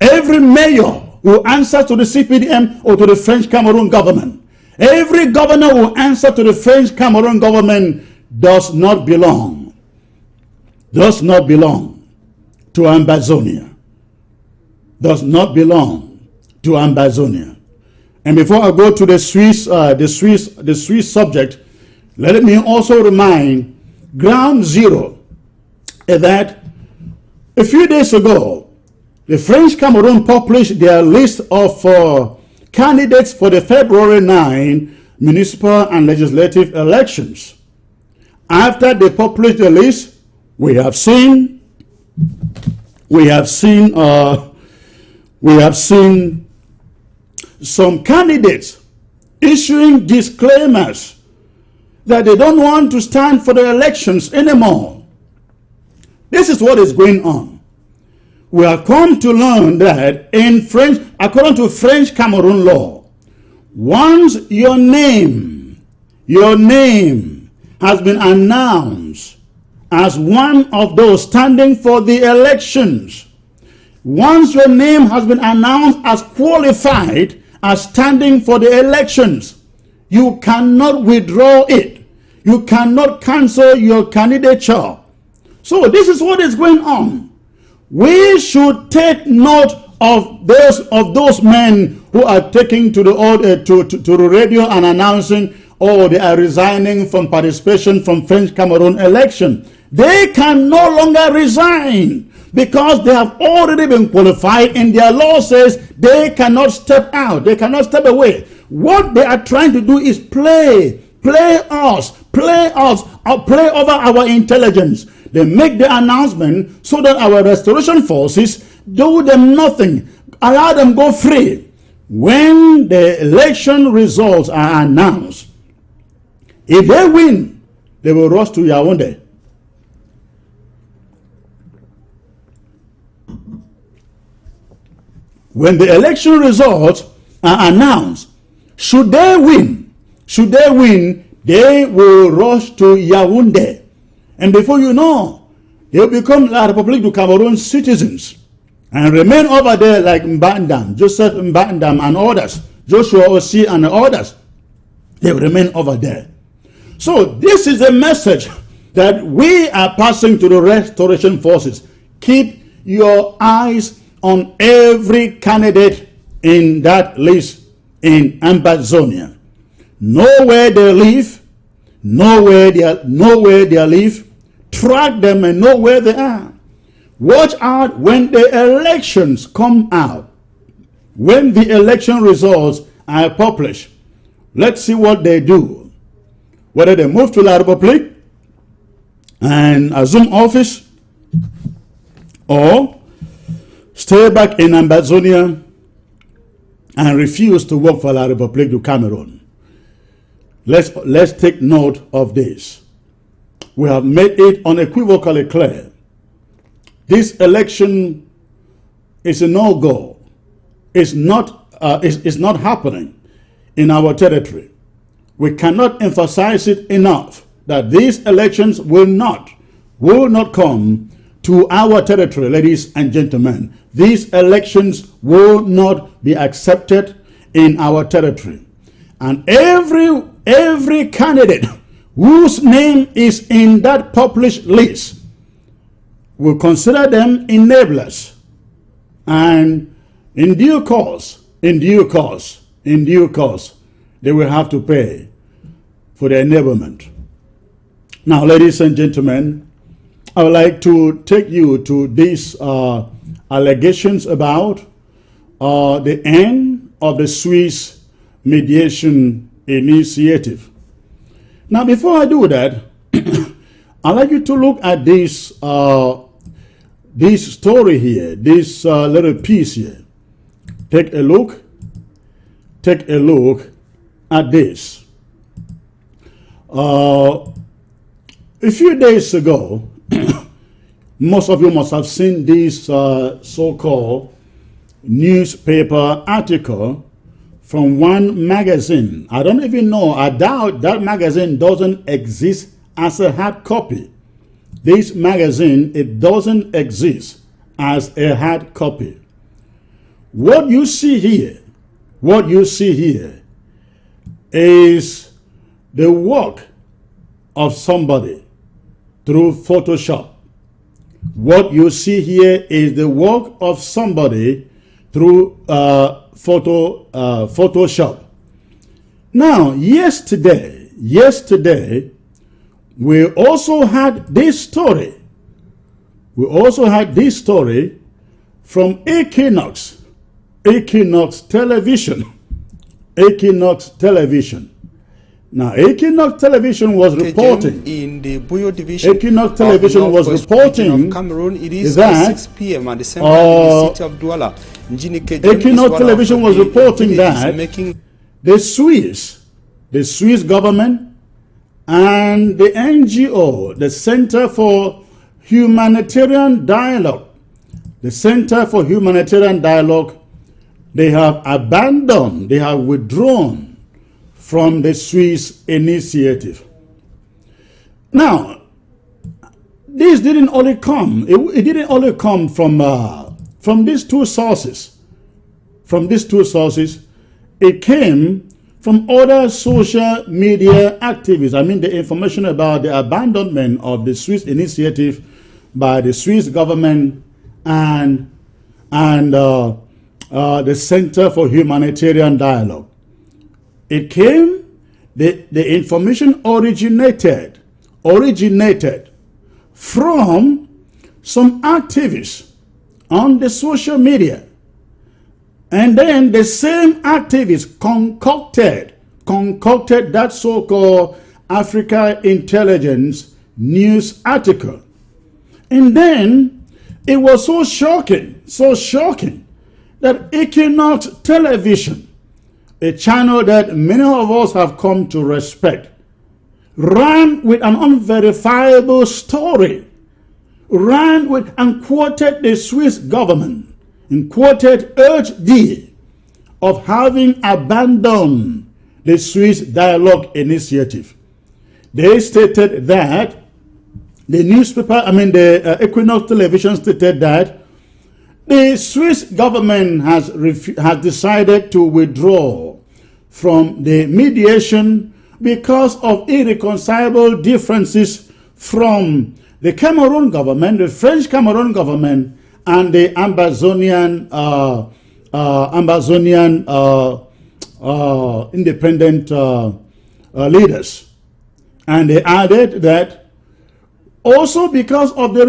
S2: every mayor who answers to the CPDM or to the French Cameroon government, every governor who answers to the French Cameroon government does not belong to Ambazonia. Does not belong to Ambazonia. And before I go to the Swiss subject, let me also remind Ground Zero that a few days ago, the French Cameroon published their list of candidates for the February 9 municipal and legislative elections. After they published the list, we have seen some candidates issuing disclaimers that they don't want to stand for the elections anymore. This is what is going on. We have come to learn that in French, according to French Cameroon law, once your name has been announced as one of those standing for the elections, once your name has been announced as qualified as standing for the elections, you cannot withdraw it. You cannot cancel your candidature. So this is what is going on. We should take note of those men who are taking to the radio and announcing, oh, they are resigning from participation from French Cameroon election. They can no longer resign. because they have already been qualified, and their law says they cannot step out, they cannot step away. What they are trying to do is play over our intelligence. They make the announcement so that our restoration forces do them nothing, allow them go free. When the election results are announced, if they win, they will rush to Yaoundé. When the election results are announced, should they win, they will rush to Yaoundé. And before you know, they will become La République du Cameroon citizens and remain over there like Mbandam, Joseph Mbandam and others, Joshua Osi and others. They will remain over there. So this is a message that we are passing to the restoration forces. Keep your eyes on every candidate in that list in Ambazonia. Know where they live, know where they live, track them and know where they are. Watch out when the elections come out. When the election results are published, let's see what they do. Whether they move to La République and assume office, or stay back in Ambazonia and refuse to work for La République du Cameroon. Let's take note of this. We have made it unequivocally clear. This election is a no-go. It's not happening in our territory. We cannot emphasize it enough that these elections will not come to our territory, ladies and gentlemen. These elections will not be accepted in our territory. And every candidate whose name is in that published list will consider them enablers. And in due course, they will have to pay for the enablement. Now, ladies and gentlemen, I would like to take you to these allegations about the end of the Swiss mediation initiative. Now, before I do that, I'd like you to look at this story here, this little piece here. Take a look at this. A few days ago, most of you must have seen this so-called newspaper article from one magazine. I don't even know, I doubt that magazine doesn't exist as a hard copy. This magazine, it doesn't exist as a hard copy. What you see here is the work of somebody through Photoshop. What you see here is the work of somebody through Photoshop. Now, yesterday, we also had this story. From Equinox Television. Now, Equinox Television was reporting
S3: in the Buyo division.
S2: Equinox Television was reporting
S3: of Cameroon. It is
S2: that
S3: 6 p.m. and the same time in the city of Douala.
S2: Equinox Television was reporting that the Swiss government and the NGO, the Center for Humanitarian Dialogue, they have abandoned, they have withdrawn from the Swiss initiative. Now, this didn't only come, it didn't only come from these two sources. It came from other social media activists. I mean, the information about the abandonment of the Swiss initiative by the Swiss government and the Center for Humanitarian Dialogue. It came, the information originated from some activists on the social media, and then the same activists concocted that so-called Africa Intelligence news article. And then it was so shocking that Equinox Television, a channel that many of us have come to respect, ran with an unverifiable story, and quoted the Swiss government, and quoted urged of having abandoned the Swiss Dialogue Initiative. They stated that the Equinox Television stated that the Swiss government has decided to withdraw from the mediation because of irreconcilable differences from the Cameroon government, the French Cameroon government, and the Ambazonian independent leaders. And they added that also because of the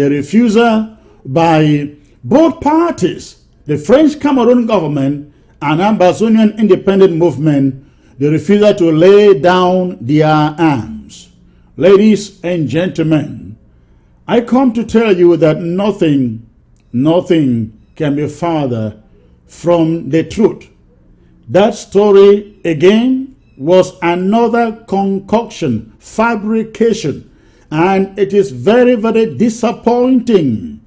S2: refusal by both parties, the French Cameroon government and Ambazonian independent movement, the refusal to lay down their arms. Ladies and gentlemen, I come to tell you that nothing can be farther from the truth. That story again was another concoction, fabrication, and it is very, very disappointing.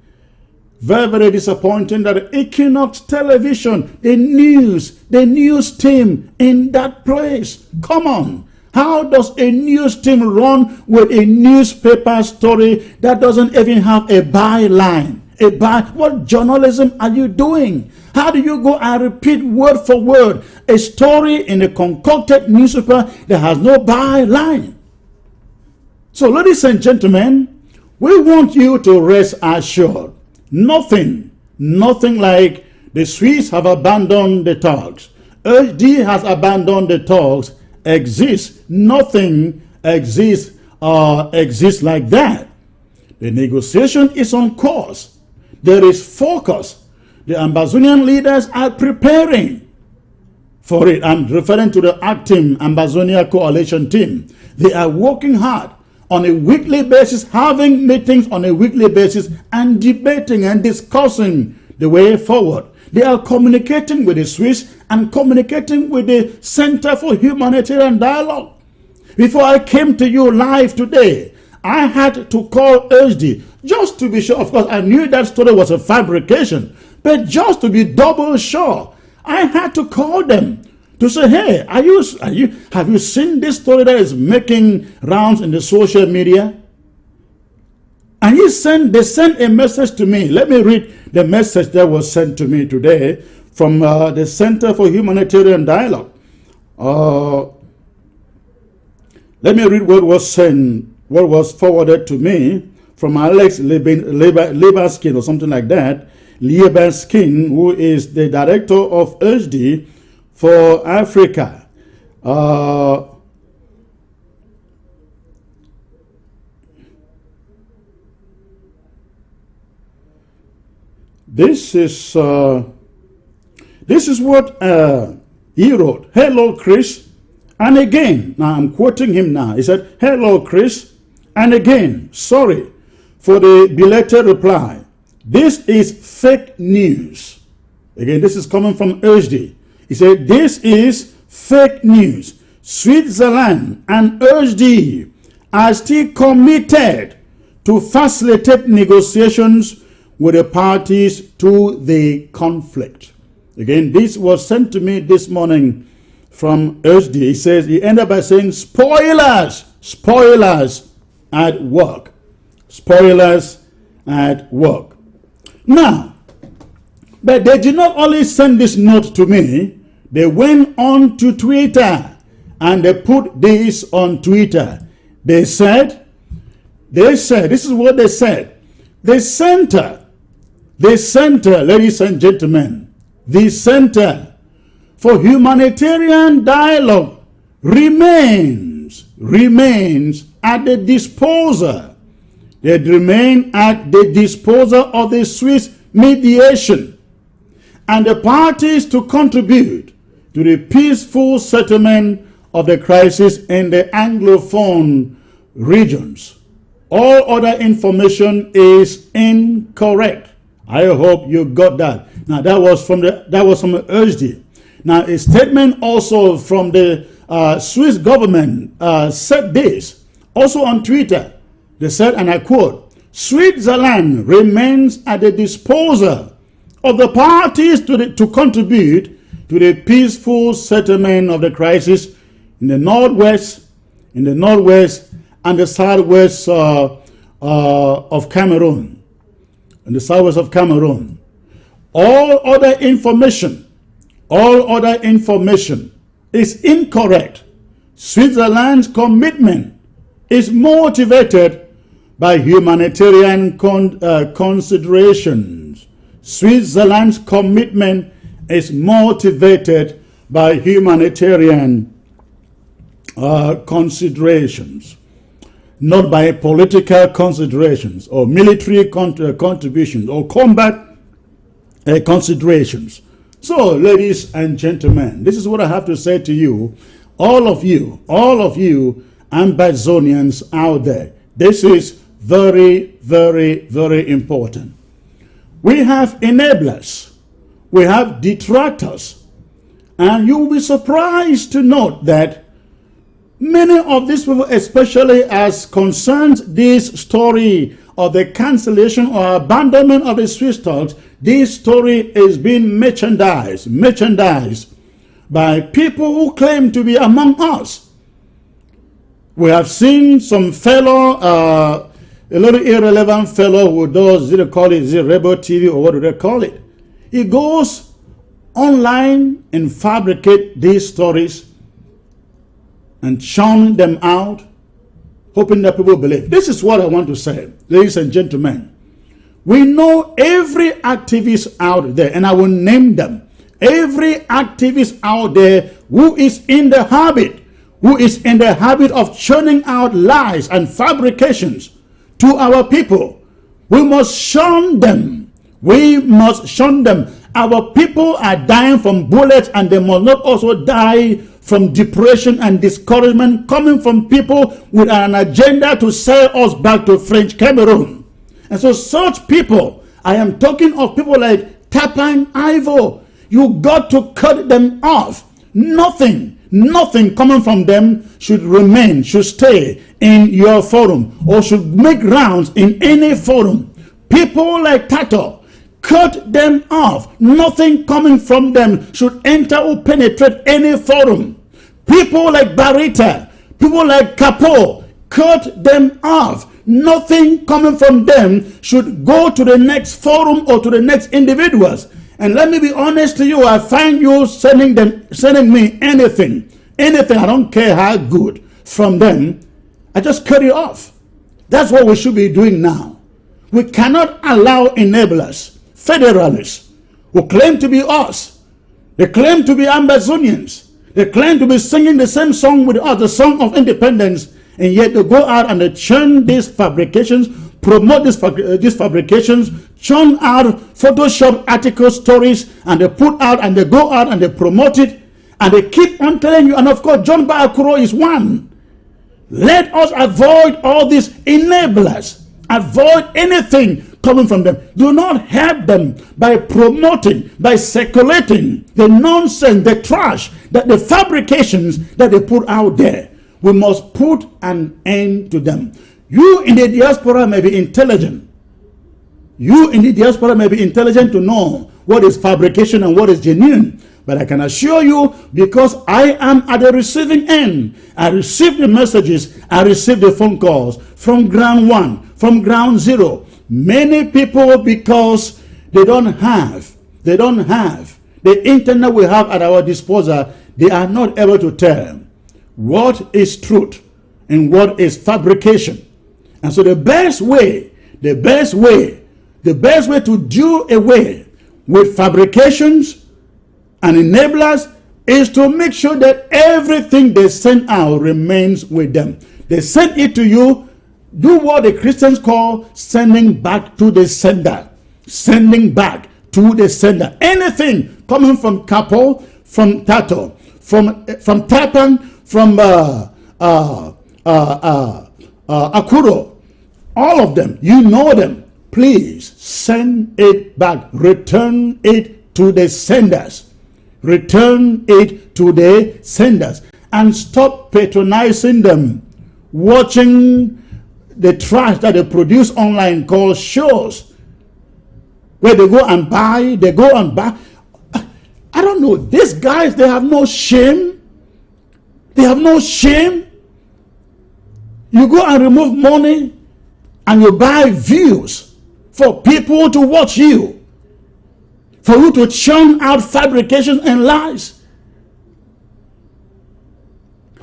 S2: Very, very disappointing that Equinox Television, the news team in that place. Come on. How does a news team run with a newspaper story that doesn't even have a byline? What journalism are you doing? How do you go and repeat word for word a story in a concocted newspaper that has no byline? So, ladies and gentlemen, we want you to rest assured. Nothing like the Swiss have abandoned the talks. HD has abandoned the talks. Exists. Nothing exists like that. The negotiation is on course. There is focus. The Ambazonian leaders are preparing for it. I'm referring to the acting Ambazonia coalition team. They are working hard on a weekly basis, having meetings on a weekly basis, and debating and discussing the way forward. They are communicating with the Swiss and communicating with the Center for Humanitarian Dialogue. Before I came to you live today, I had to call HD just to be sure. Of course, I knew that story was a fabrication, but just to be double sure, I had to call them to say, hey, have you seen this story that is making rounds in the social media? And they sent a message to me. Let me read the message that was sent to me today from the Center for Humanitarian Dialogue. Let me read what was sent, what was forwarded to me from Alex Lieberskin or something like that. Lieberskin, who is the director of HD for Africa. This is what he wrote. Hello, Chris. And again, now I'm quoting him now. He said, hello, Chris. And again, sorry for the belated reply. This is fake news. Again, this is coming from HD. He said, this is fake news. Switzerland and HD are still committed to facilitate negotiations with the parties to the conflict. Again, this was sent to me this morning from HD. He says, he ended by saying, spoilers at work. Spoilers at work. Now, but they did not only send this note to me, they went on to Twitter and they put this on Twitter. They said, this is what they said. The center, ladies and gentlemen, the Center for Humanitarian Dialogue remains at the disposal They remain at the disposal of the Swiss mediation and the parties to contribute to the peaceful settlement of the crisis in the Anglophone regions. All other information is incorrect. I hope you got that. Now that was from Thursday. Now a statement also from the Swiss government said this, also on Twitter. They said, and I quote, "Switzerland remains at the disposal of the parties to contribute to the peaceful settlement of the crisis in the northwest, and the southwest of Cameroon. In the southwest of Cameroon. All other information is incorrect. Switzerland's commitment is motivated by humanitarian considerations. Switzerland's commitment is motivated by humanitarian considerations, not by political considerations or military contributions or combat considerations. So, ladies and gentlemen, this is what I have to say to you, all of you Ambazonians out there. This is very, very, very important. We have enablers, we have detractors, and you will be surprised to note that many of these people, especially as concerns this story of the cancellation or abandonment of the Swiss talks, this story is being merchandised by people who claim to be among us. We have seen some fellow, a little irrelevant fellow who does, they call it Rebel TV or what do they call it? He goes online and fabricate these stories and churn them out, hoping that people believe. This is what I want to say, ladies and gentlemen. We know every activist out there, and I will name them. Every activist out there who is in the habit of churning out lies and fabrications to our people. We must shun them. We must shun them. Our people are dying from bullets, and they must not also die from depression and discouragement coming from people with an agenda to sell us back to French Cameroon. And so such people, I am talking of people like Tapan Ivo, you got to cut them off. Nothing coming from them should stay in your forum or should make rounds in any forum. People like Tato, cut them off. Nothing coming from them should enter or penetrate any forum. People like Barita, people like Capo, cut them off. Nothing coming from them should go to the next forum or to the next individuals. And let me be honest to you, I find you sending me anything, I don't care how good, from them, I just cut it off. That's what we should be doing now. We cannot allow enablers, federalists, who claim to be us, they claim to be Ambazonians, they claim to be singing the same song with us, the song of independence, and yet they go out and they churn these fabrications, promote these fabrications, churn out Photoshop article stories, and they put out and they go out and they promote it, and they keep on telling you, and of course John Baakuro is one. Let us avoid all these enablers. Avoid anything coming from them. Do not help them by promoting, by circulating the nonsense, the trash, the fabrications that they put out there. We must put an end to them. You in the diaspora may be intelligent. You in the diaspora may be intelligent to know what is fabrication and what is genuine. But I can assure you, because I am at the receiving end, I receive the messages, I receive the phone calls from ground one, from ground zero. Many people, because they don't have the internet we have at our disposal, they are not able to tell what is truth and what is fabrication. And so the best way to do away with fabrications and enablers is to make sure that everything they send out remains with them. They send it to you, do what the Christians call sending back to the sender. Sending back to the sender. Anything coming from Kapo, from Tato, from Tapan, from Akuro, all of them, you know them. Please send it back. Return it to the senders. Return it to the senders. And stop patronizing them. Watching the trash that they produce online called shows, where they go and buy. I don't know. These guys, they have no shame. They have no shame. You go and remove money and you buy views for people to watch you, for you to churn out fabrications and lies.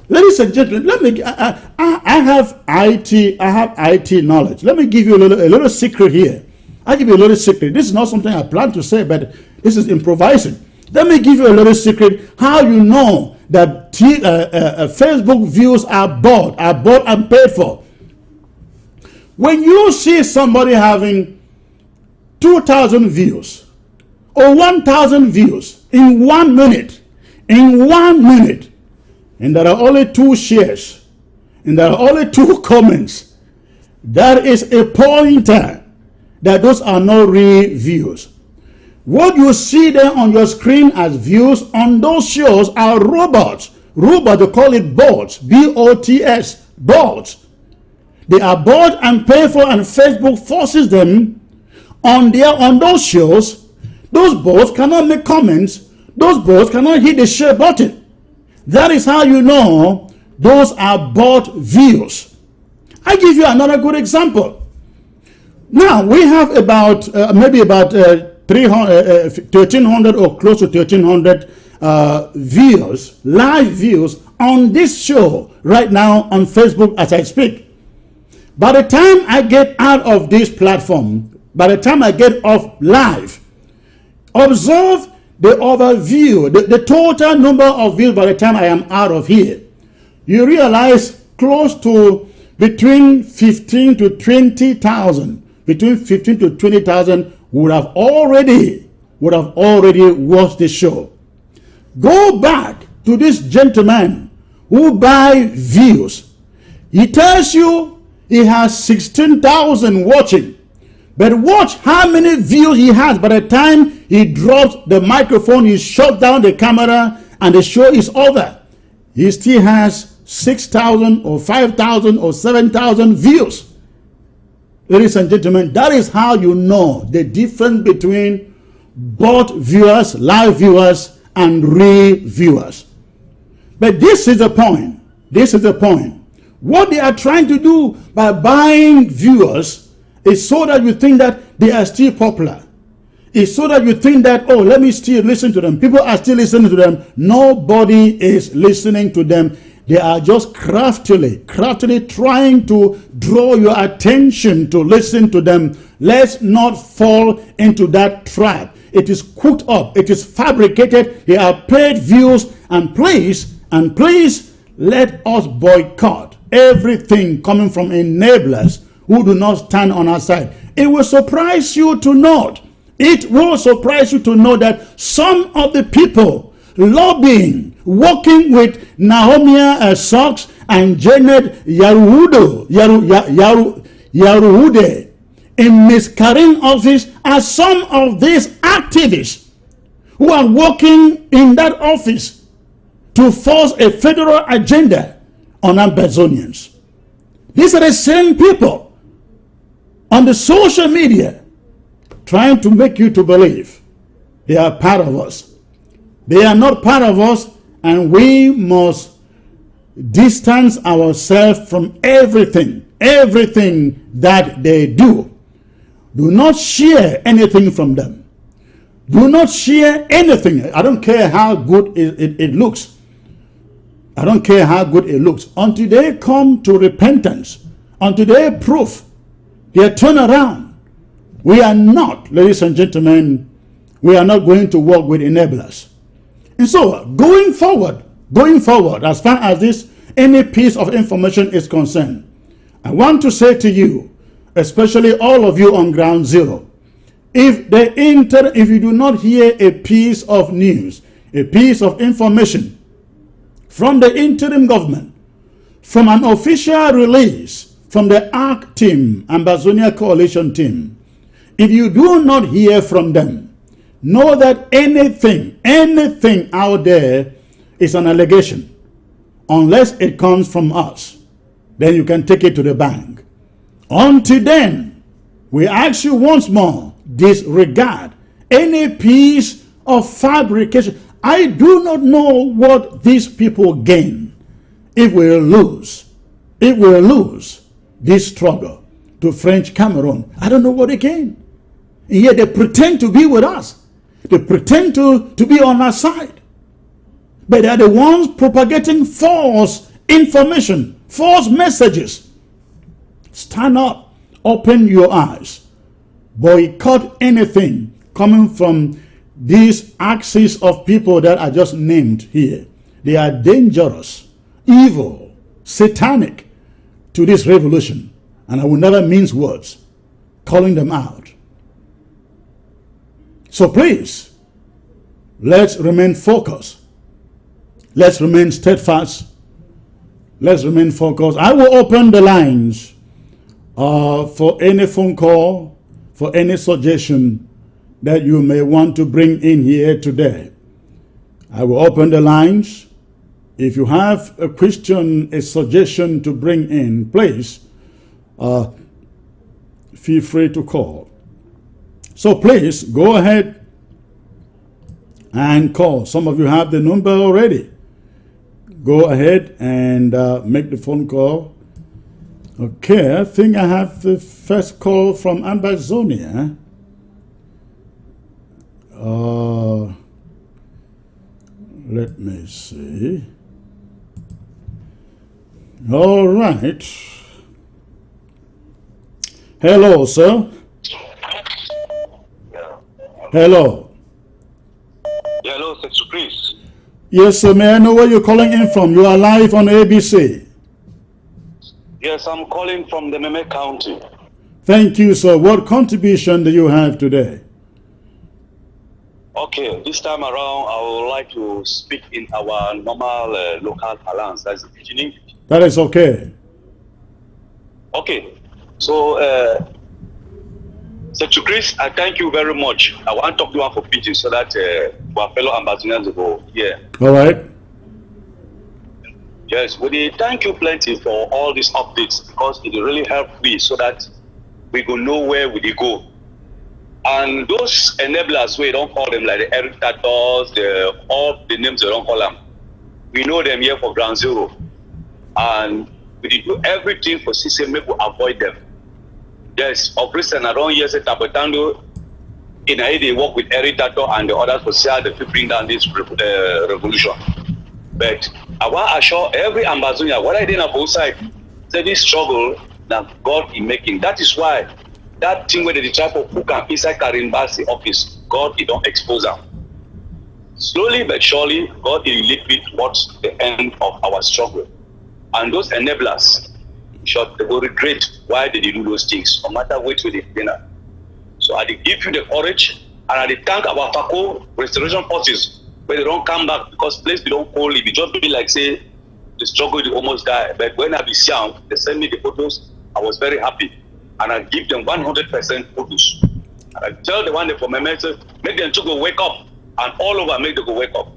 S2: Ladies and gentlemen, let me. I have IT knowledge. Let me give you a little secret here. I'll give you a little secret. This is not something I plan to say, but this is improvising. Let me give you a little secret. How you know that Facebook views are bought and paid for. When you see somebody having 2,000 views or 1,000 views in 1 minute, and there are only 2 shares, and there are only 2 comments, that is a pointer that those are not real views. What you see there on your screen as views on those shows are robots. Robots, they call it bots. B-O-T-S. Bots. They are bought and paid for, and Facebook forces them on those shows. Those bots cannot make comments. Those bots cannot hit the share button. That is how you know those are bought views. I give you another good example. Now we have about maybe about 1,300 or close to 1,300 views, live views on this show right now on Facebook as I speak. By the time I get out of this platform, by the time I get off live, observe the overview, the total number of views by the time I am out of here. You realize close to between 15 to 20,000, between 15 to 20,000 would have already watched the show. Go back to this gentleman who buy views. He tells you he has 16,000 watching. But watch how many views he has by the time he drops the microphone, he shuts down the camera, and the show is over. He still has 6,000 or 5,000 or 7,000 views. Ladies and gentlemen, that is how you know the difference between bot viewers, live viewers, and real viewers. But this is the point. This is the point. What they are trying to do by buying viewers is so that you think that they are still popular. It's so that you think that, oh, let me still listen to them. People are still listening to them. Nobody is listening to them. They are just craftily trying to draw your attention to listen to them. Let's not fall into that trap. It is cooked up. It is fabricated. They are paid views. And please let us boycott everything coming from enablers who do not stand on our side. It will surprise you to note. It will surprise you to know that some of the people lobbying, working with Nahomia Socks and Janet Yaruhude in Miss Karin's office are some of these activists who are working in that office to force a federal agenda on Ambazonians. These are the same people on the social media trying to make you to believe they are part of us. They are not part of us, and we must distance ourselves from everything that they do. Do not share anything from them. Do not share anything. I don't care how good it looks. I don't care how good it looks. Until they come to repentance, until they prove their turnaround, we are not, ladies and gentlemen, we are not going to work with enablers. And so, going forward, as far as any piece of information is concerned, I want to say to you, especially all of you on ground zero, if you do not hear a piece of news, a piece of information from the interim government, from an official release from the ARC team, Ambazonia coalition team, if you do not hear from them, know that anything out there is an allegation. Unless it comes from us, then you can take it to the bank. Until then, we ask you once more, disregard any piece of fabrication. I do not know what these people gain if we lose this struggle to French Cameroon. I don't know what they gain. And yet they pretend to be with us. They pretend to be on our side. But they are the ones propagating false information, false messages. Stand up, open your eyes, boycott anything coming from these axis of people that are just named here. They are dangerous, evil, satanic to this revolution. And I will never mince words calling them out. So please, let's remain focused. Let's remain steadfast. Let's remain focused. I will open the lines for any phone call, for any suggestion that you may want to bring in here today. I will open the lines. If you have a question, a suggestion to bring in, please feel free to call. So please go ahead and call. Some of you have the number already. Go ahead and make the phone call. Okay, I think I have the first call from Ambazonia. Let me see. All right. Hello, sir. Hello.
S4: Yeah, hello, Sec.Chris.
S2: Yes, sir. May I know where you're calling in from? You are live on ABC.
S4: Yes, I'm calling from the Meme County.
S2: Thank you, sir. What contribution do you have today?
S4: Okay, this time around, I would like to speak in our normal local parlance, that's the pidgin English.
S2: That is okay.
S4: Okay, so Sec.Chris, I thank you very much. I want to talk to one for pidgin so that our fellow Ambazonians will hear.
S2: All right.
S4: Yes, we thank you plenty for all these updates because it really helped me so that we go know where we go. And those enablers, we don't call them like the irritators, all the names we don't call them. We know them here for ground zero. And we do everything for system to avoid them. Yes, of recent around years at Tapatando, in a they work with irritator and the others for say they bring down this revolution. But I want to assure every Ambazonia, what I did on both sides, this struggle that God is making. That is why that thing where the type of who can inside Karimbasi office, God he don't expose them. Slowly but surely, God will lead me towards the end of our struggle. And those enablers, they will regret why they do those things, no matter which way they dinner. So I give you the courage, and I thank our FACO restoration forces where they don't come back because place we don't call it. We just be like say the struggle they almost die. But when I be young, they send me the photos. I was very happy. And I give them 100% photos. And I tell the one for my message, make them to go wake up. And all over make them go wake up.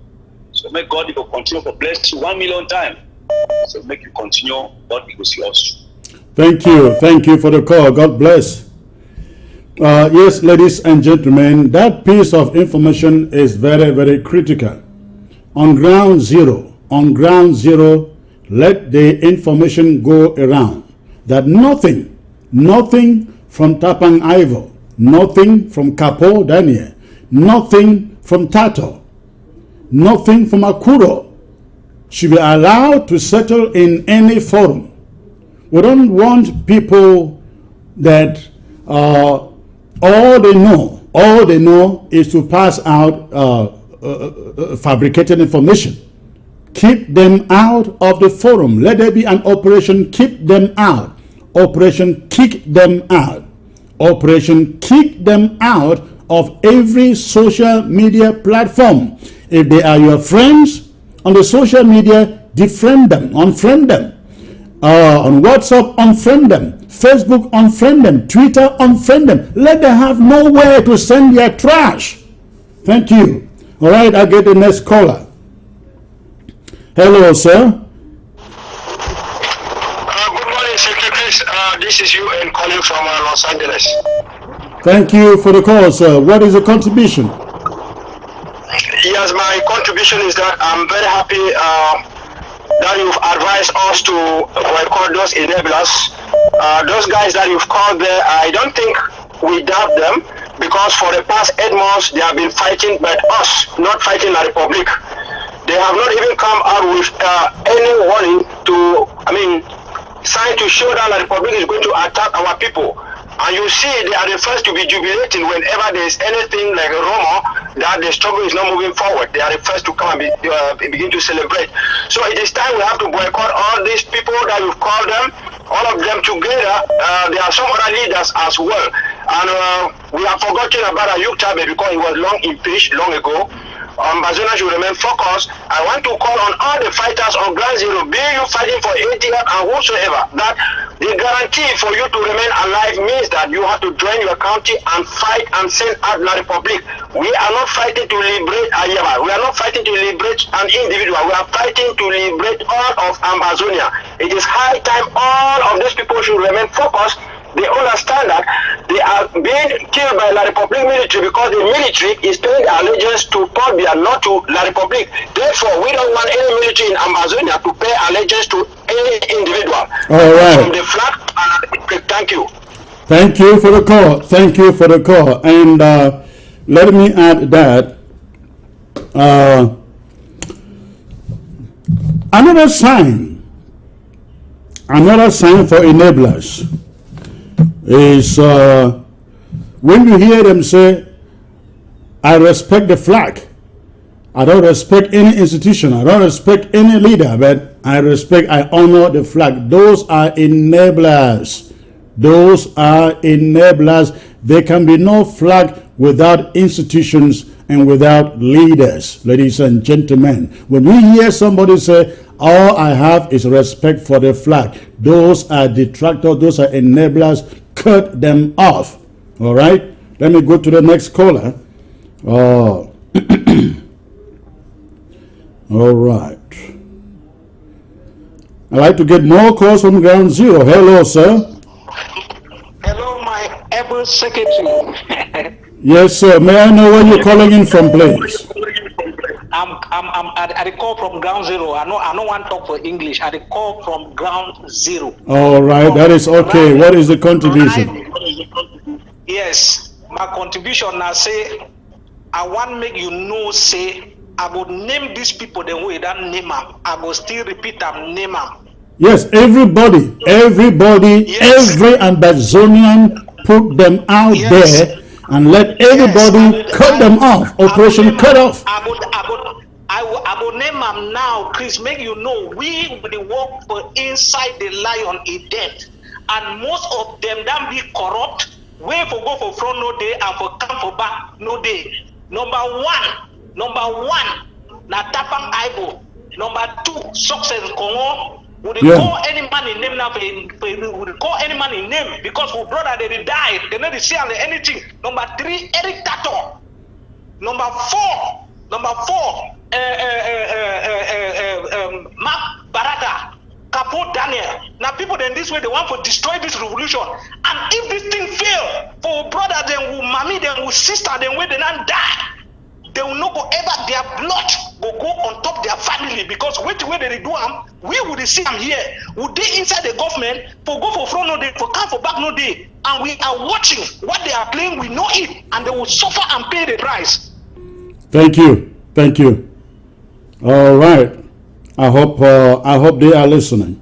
S4: So make God go continue to bless you 1 million times. So make you continue, God will see us.
S2: Thank you. Thank you for the call. God bless. Yes, ladies and gentlemen, that piece of information is very, very critical. On ground zero, let the information go around that nothing from Tapang Ivo, nothing from Capo Daniel, nothing from Tato, nothing from Akuro should be allowed to settle in any forum. We don't want people that all they know is to pass out fabricated information. Keep them out of the forum. Let there be an operation, keep them out. Operation Kick Them Out. Operation Kick Them Out of every social media platform. If they are your friends on the social media, defriend them, unfriend them. On WhatsApp, unfriend them. Facebook, unfriend them. Twitter, unfriend them. Let them have nowhere to send their trash. Thank you. All right, I'll get the next caller. Hello, sir.
S5: Good morning, Sec.Chris. This is UN calling from Los Angeles.
S2: Thank you for the call, sir. What is the contribution?
S5: Yes, my contribution is that I'm very happy that you've advised us to boycott those enablers. Those guys that you've called there, I don't think we doubt them, because for the past 8 months they have been fighting but us, not fighting the Republic. They have not even come out with any warning to, sign to show that the Republic is going to attack our people. And you see, they are the first to be jubilating whenever there is anything like a rumor that the struggle is not moving forward. They are the first to come and begin to celebrate. So it is time we have to boycott all these people that you've called them, all of them together. There are some other leaders as well. And we have forgotten about Ayuk Tabe because he was long impeached long ago. Ambazonia should remain focused. I want to call on all the fighters on ground zero, be you fighting for ATF and whosoever, that the guarantee for you to remain alive means that you have to join your county and fight and send out the Republic. We are not fighting to liberate Ayaba. We are not fighting to liberate an individual. We are fighting to liberate all of Ambazonia. It is high time all of these people should remain focused. They understand that they are being killed by La Republic military because the military is paying allegiance to Pobia, not to La Republic. Therefore, we don't want any military in Ambazonia to pay allegiance to any individual.
S2: All right.
S5: From the flag, thank you.
S2: Thank you for the call. Thank you for the call. And let me add that another sign for enablers is when you hear them say, I respect the flag. I don't respect any institution. I don't respect any leader, but I honor the flag. Those are enablers. Those are enablers. There can be no flag without institutions and without leaders, ladies and gentlemen. When we hear somebody say, all I have is respect for the flag, those are detractors, those are enablers. Cut them off. All right, let me go to the next caller. All right, I'd like to get more calls from ground zero. Hello, sir.
S5: Hello, my able secretary.
S2: Yes, sir. May I know where you're calling in from, please?
S5: I'm at the call from ground zero. I don't want to talk for English. At the call from ground zero.
S2: All right, that is okay. What is the contribution?
S5: Yes, my contribution now say, I want to make you know, say, I will name these people the way that name them. I will still repeat them, name them.
S2: Yes, everybody, yes. Every Ambazonian, put them out there and let everybody cut them off. Operation cut off.
S5: I will name them now, Chris. Make you know, we will work for inside the lion is dead, and most of them don't be corrupt. Way for go for front no day and for come for back no day. Number one, na Tapang Aibo. Number 2, Success Congo. Would call any man in name now? Would call any man in name because who brother they died. They never see anything. Number 3, Eric Tato. Number 4, Mark Barata. Capo Daniel. Now people then this way they want to destroy this revolution. And if this thing fail, for brother then will mommy then will sister then where they not die. They will not go ever their blood go on top their family because which way they do them, we would see them here. Would they inside the government for go for front no day, for come for back no day, and we are watching what they are playing. We know it, and they will suffer and pay the price.
S2: Thank you. All right. I hope they are listening.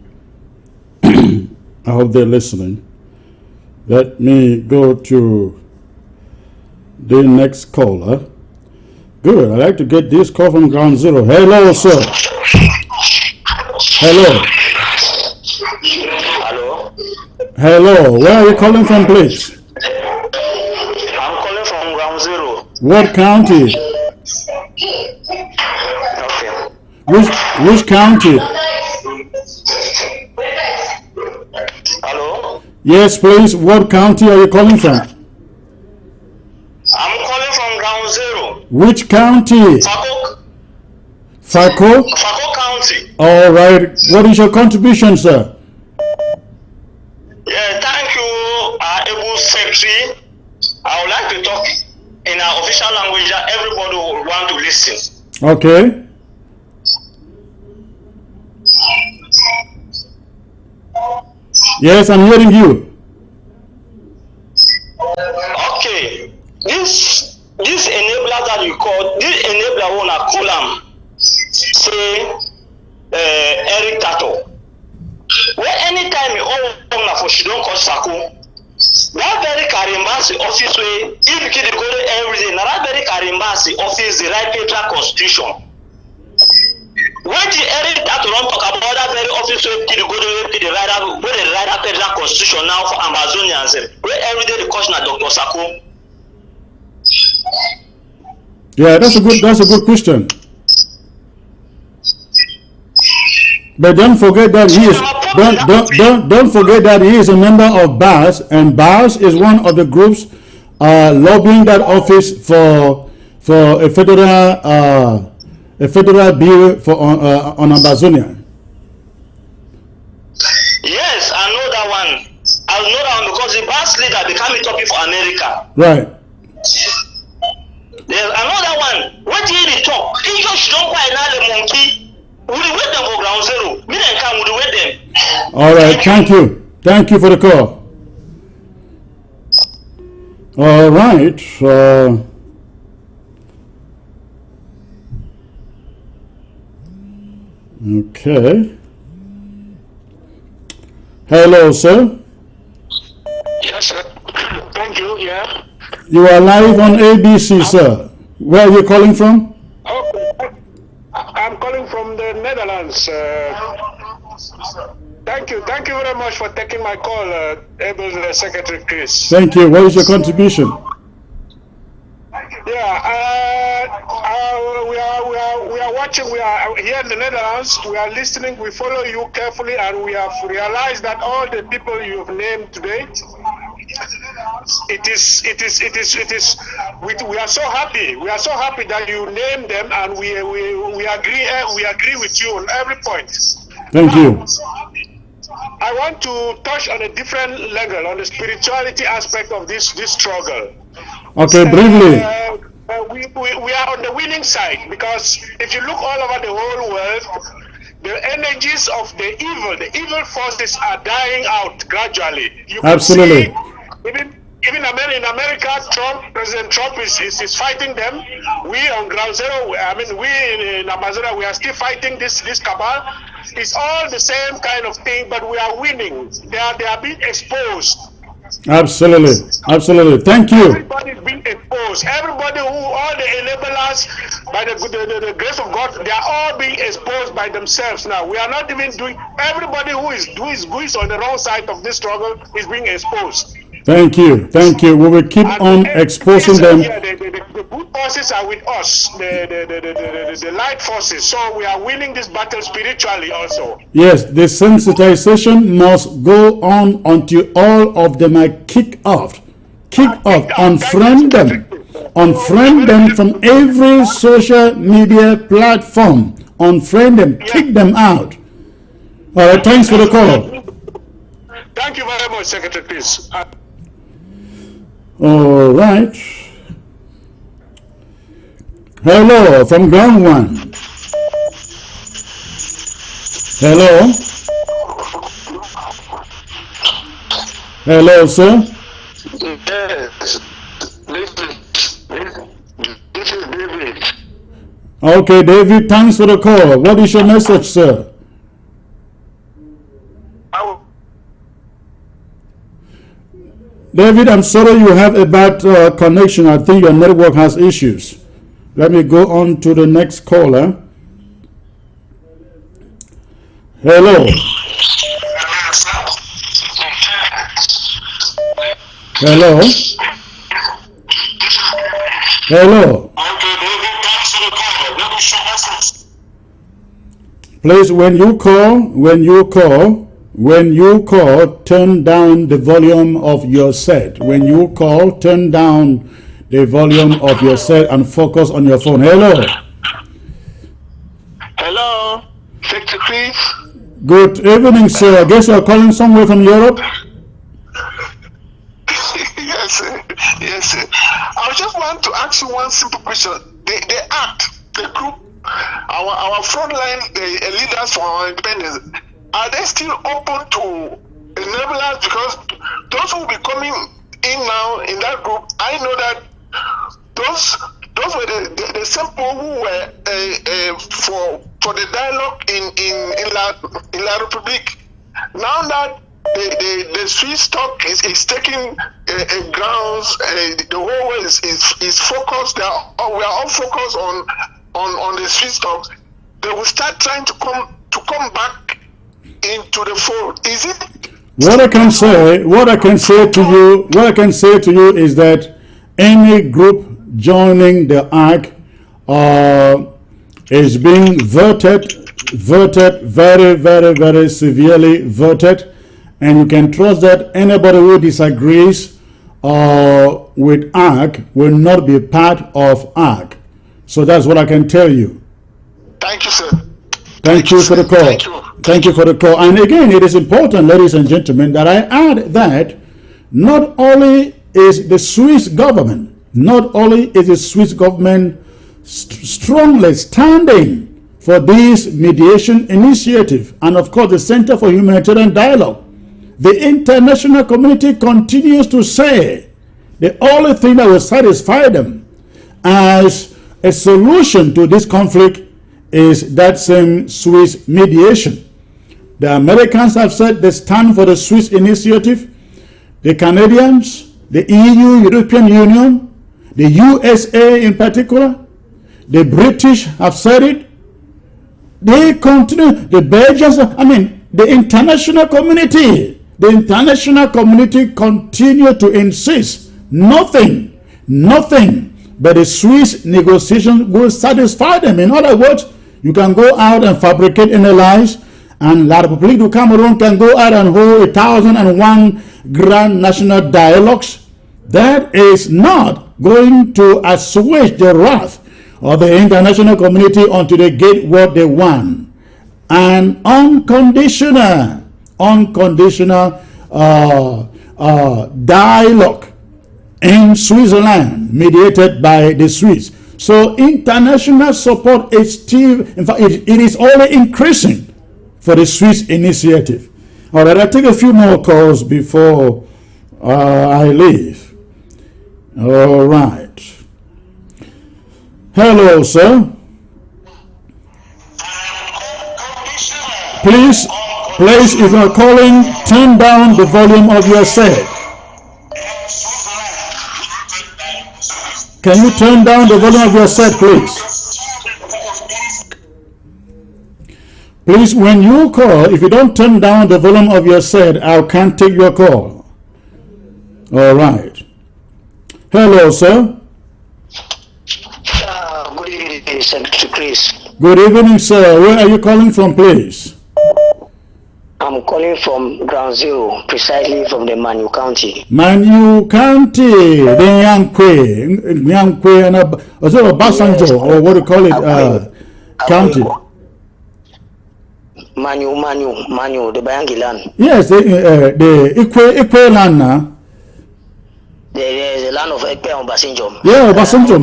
S2: I hope they're listening. Let me go to the next caller. Good. I'd like to get this call from ground zero. Hello, sir. Hello. Hello, where are you calling from, please?
S5: I'm calling from Ground Zero.
S2: What county?
S5: Okay.
S2: Which county?
S5: Hello?
S2: Yes, please. What county are you calling from?
S5: I'm calling from Ground Zero.
S2: Which county? Fako?
S5: Fako County.
S2: All right. What is your contribution, sir?
S5: Yeah, thank you, able Sec.Chris. I would like to talk in our official language that everybody will want to listen.
S2: Okay. Yes, I'm hearing you.
S5: Okay. This enabler that you call, this enabler wanna call him, say, Eric Tato. Well, anytime you own for she don't call Sako, that very Karimbasi office way, if you keep go every day, now that very Karimbasi office the right federal constitution. When the Eric Tato don't talk about that very office way, keep go to the right federal constitution now for Ambazonia, where every day the question of Dr. Sako.
S2: Yeah, that's a good question. But don't forget that he is don't forget that he is a member of BAS, and BAS is one of the groups lobbying that office for a federal bill for on Ambazonia.
S5: Yes, I know that one. I know that one because the BAS leader became a topic for America.
S2: Right.
S5: There's another one. What did he talk? He just don't quite know the monkey. We wait them for Ground Zero. Me then come, we wait them.
S2: All right, thank you. Thank you for the call. All right. Okay. Hello, sir.
S5: Yes, sir. Thank you. Yeah.
S2: You are live on ABC, sir. Where are you calling from?
S6: Oh, I'm calling from the Netherlands. Thank you very much for taking my call, able Sec.Chris.
S2: Thank you. What is your contribution?
S6: Yeah, we are watching. We are here in the Netherlands. We are listening. We follow you carefully, and we have realized that all the people you have named today. It is. We are so happy. We are so happy that you named them, and we agree. We agree with you on every point.
S2: Thank you.
S6: I want to touch on a different level, on the spirituality aspect of this struggle.
S2: Okay, briefly.
S6: We are on the winning side, because if you look all over the whole world, the energies of the evil forces are dying out gradually. You can
S2: Absolutely.
S6: see, even in America, President Trump is fighting them. We on Ground Zero, we in Ambazonia, we are still fighting this cabal. It's all the same kind of thing, but we are winning. They are being exposed.
S2: Absolutely. Absolutely. Thank you.
S6: Everybody is being exposed. Everybody all the enablers, by the grace of God, they are all being exposed by themselves now. We are not even doing. Everybody who is on the wrong side of this struggle is being exposed.
S2: Thank you. Thank you. We will keep on exposing them.
S6: Yeah, the good forces are with us, the light forces. So we are winning this battle spiritually also.
S2: Yes, the sensitization must go on until all of them are kicked off. Unfriend them from every social media platform. Unfriend them, kick them out. All right, thanks for the call.
S6: Thank you very much, Sec.Chris.
S2: All right. Hello, from Ground One. Hello. Hello, sir.
S5: Yes. This is David.
S2: Okay, David, thanks for the call. What is your message, sir? David, I'm sorry you have a bad connection. I think your network has issues. Let me go on to the next caller. Hello. Hello. Hello. Please, when you call, turn down the volume of your set. When you call, turn down the volume of your set and focus on your phone. Hello.
S6: Hello, Sec.Chris.
S2: Good evening, sir. I guess you're calling somewhere from Europe?
S6: Yes, sir. Yes, sir. I just want to ask you one simple question. The group, our frontline leaders for our independence, are they still open to enablers? Because those who will be coming in now in that group, I know that those were the same people who were for the dialogue in La Republique. Now that the Swiss talk is taking grounds, the whole world is focused. We are all focused on the Swiss talks. They will start trying to come back into the fold. Is it?
S2: What I can say to you is that any group joining the ARC is being voted very, very, very severely voted, and you can trust that anybody who disagrees with ARC will not be part of ARC. So that's what I can tell you.
S6: Thank you, sir.
S2: Thank you for the call.
S6: Thank you.
S2: Thank you for the call. And again, it is important, ladies and gentlemen, that I add that not only is the Swiss government strongly standing for this mediation initiative, and of course the Center for Humanitarian Dialogue, the international community continues to say the only thing that will satisfy them as a solution to this conflict is that same Swiss mediation. The Americans have said they stand for the Swiss initiative. The Canadians, the EU, European Union, the USA in particular, the British have said it. They continue, the Belgians, the international community continue to insist nothing but the Swiss negotiation will satisfy them. In other words, you can go out and fabricate any lies, and La République du Cameroon can go out and hold 1,001 grand national dialogues. That is not going to assuage the wrath of the international community until they get what they want. An unconditional dialogue in Switzerland, mediated by the Swiss. So international support is still, in fact, it is only increasing for the Swiss initiative. All right, I'll take a few more calls before I leave. All right. Hello, sir. Please, if you are calling, turn down the volume of your set. Can you turn down the volume of your set, please? Please, when you call, if you don't turn down the volume of your set, I can't take your call. All right. Hello, sir.
S7: Good evening, Sec.Chris.
S2: Good evening, sir. Where are you calling from, please?
S7: I'm calling from Ground Zero, precisely from the Manu County.
S2: Manu County, the Yankwe, and Obasanjo, or what do you call it, county? Manu, the Bayangi land. Yes, the Ikwe land now.
S7: There is a land of Ekpe on Obasanjo.
S2: Yeah, Obasanjo,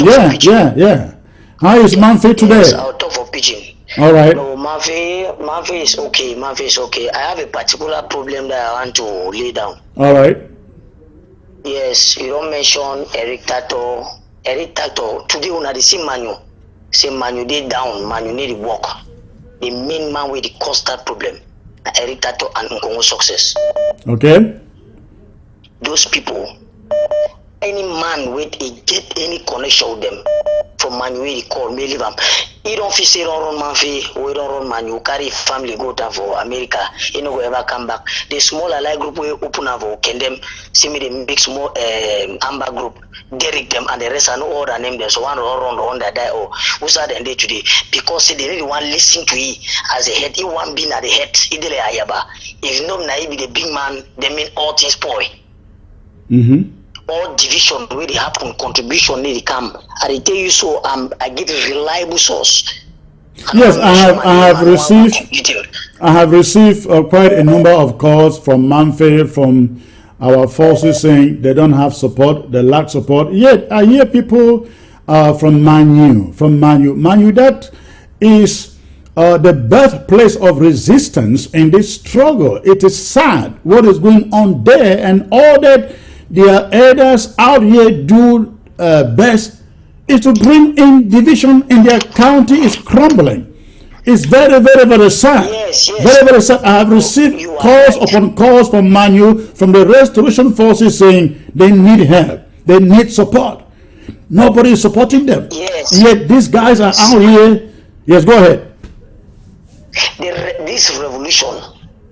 S2: yeah. How is Manfi today?
S7: Yes, out of Pigeon.
S2: All right.
S7: No, Manfi is okay. I have a particular problem that I want to lay down.
S2: All right.
S7: Yes, you don't mention Eric Tato. Today when I see Manu, say Manu dey down, Manu need to work. The main man with the cause that problem, Eric Tato and Nkongo success.
S2: Okay.
S7: Those people, any man with a get any connection with them, from Manu wey they call me leave am. He don't feel say don't run man fee, we don't run man. You carry family go down for America, you know go ever come back. The small allied group we open up for can them see me the big small Amber group, Derek them and the rest are no other name them. So one run on that die or who's that and day today because they really want listen to he as a head, he want being at the head, idele ayaba. If no na he be the big man, they mean all things spoil. All division where they happen, contribution need to come. I tell you so. I get a reliable source.
S2: Yes, I have received quite a number of calls from Manfred, from our forces saying they don't have support, they lack support. Yet I hear people from Manu, Manu that is the birthplace of resistance in this struggle. It is sad what is going on there, and all that their elders out here do best is to bring in division in their county is crumbling. It's very, very, very sad.
S7: Yes.
S2: Very, very sad. I have received calls upon calls from Manu, from the restoration forces saying they need help, they need support. Nobody is supporting them.
S7: Yes.
S2: Yet these guys are out here. Yes, go ahead.
S7: This revolution,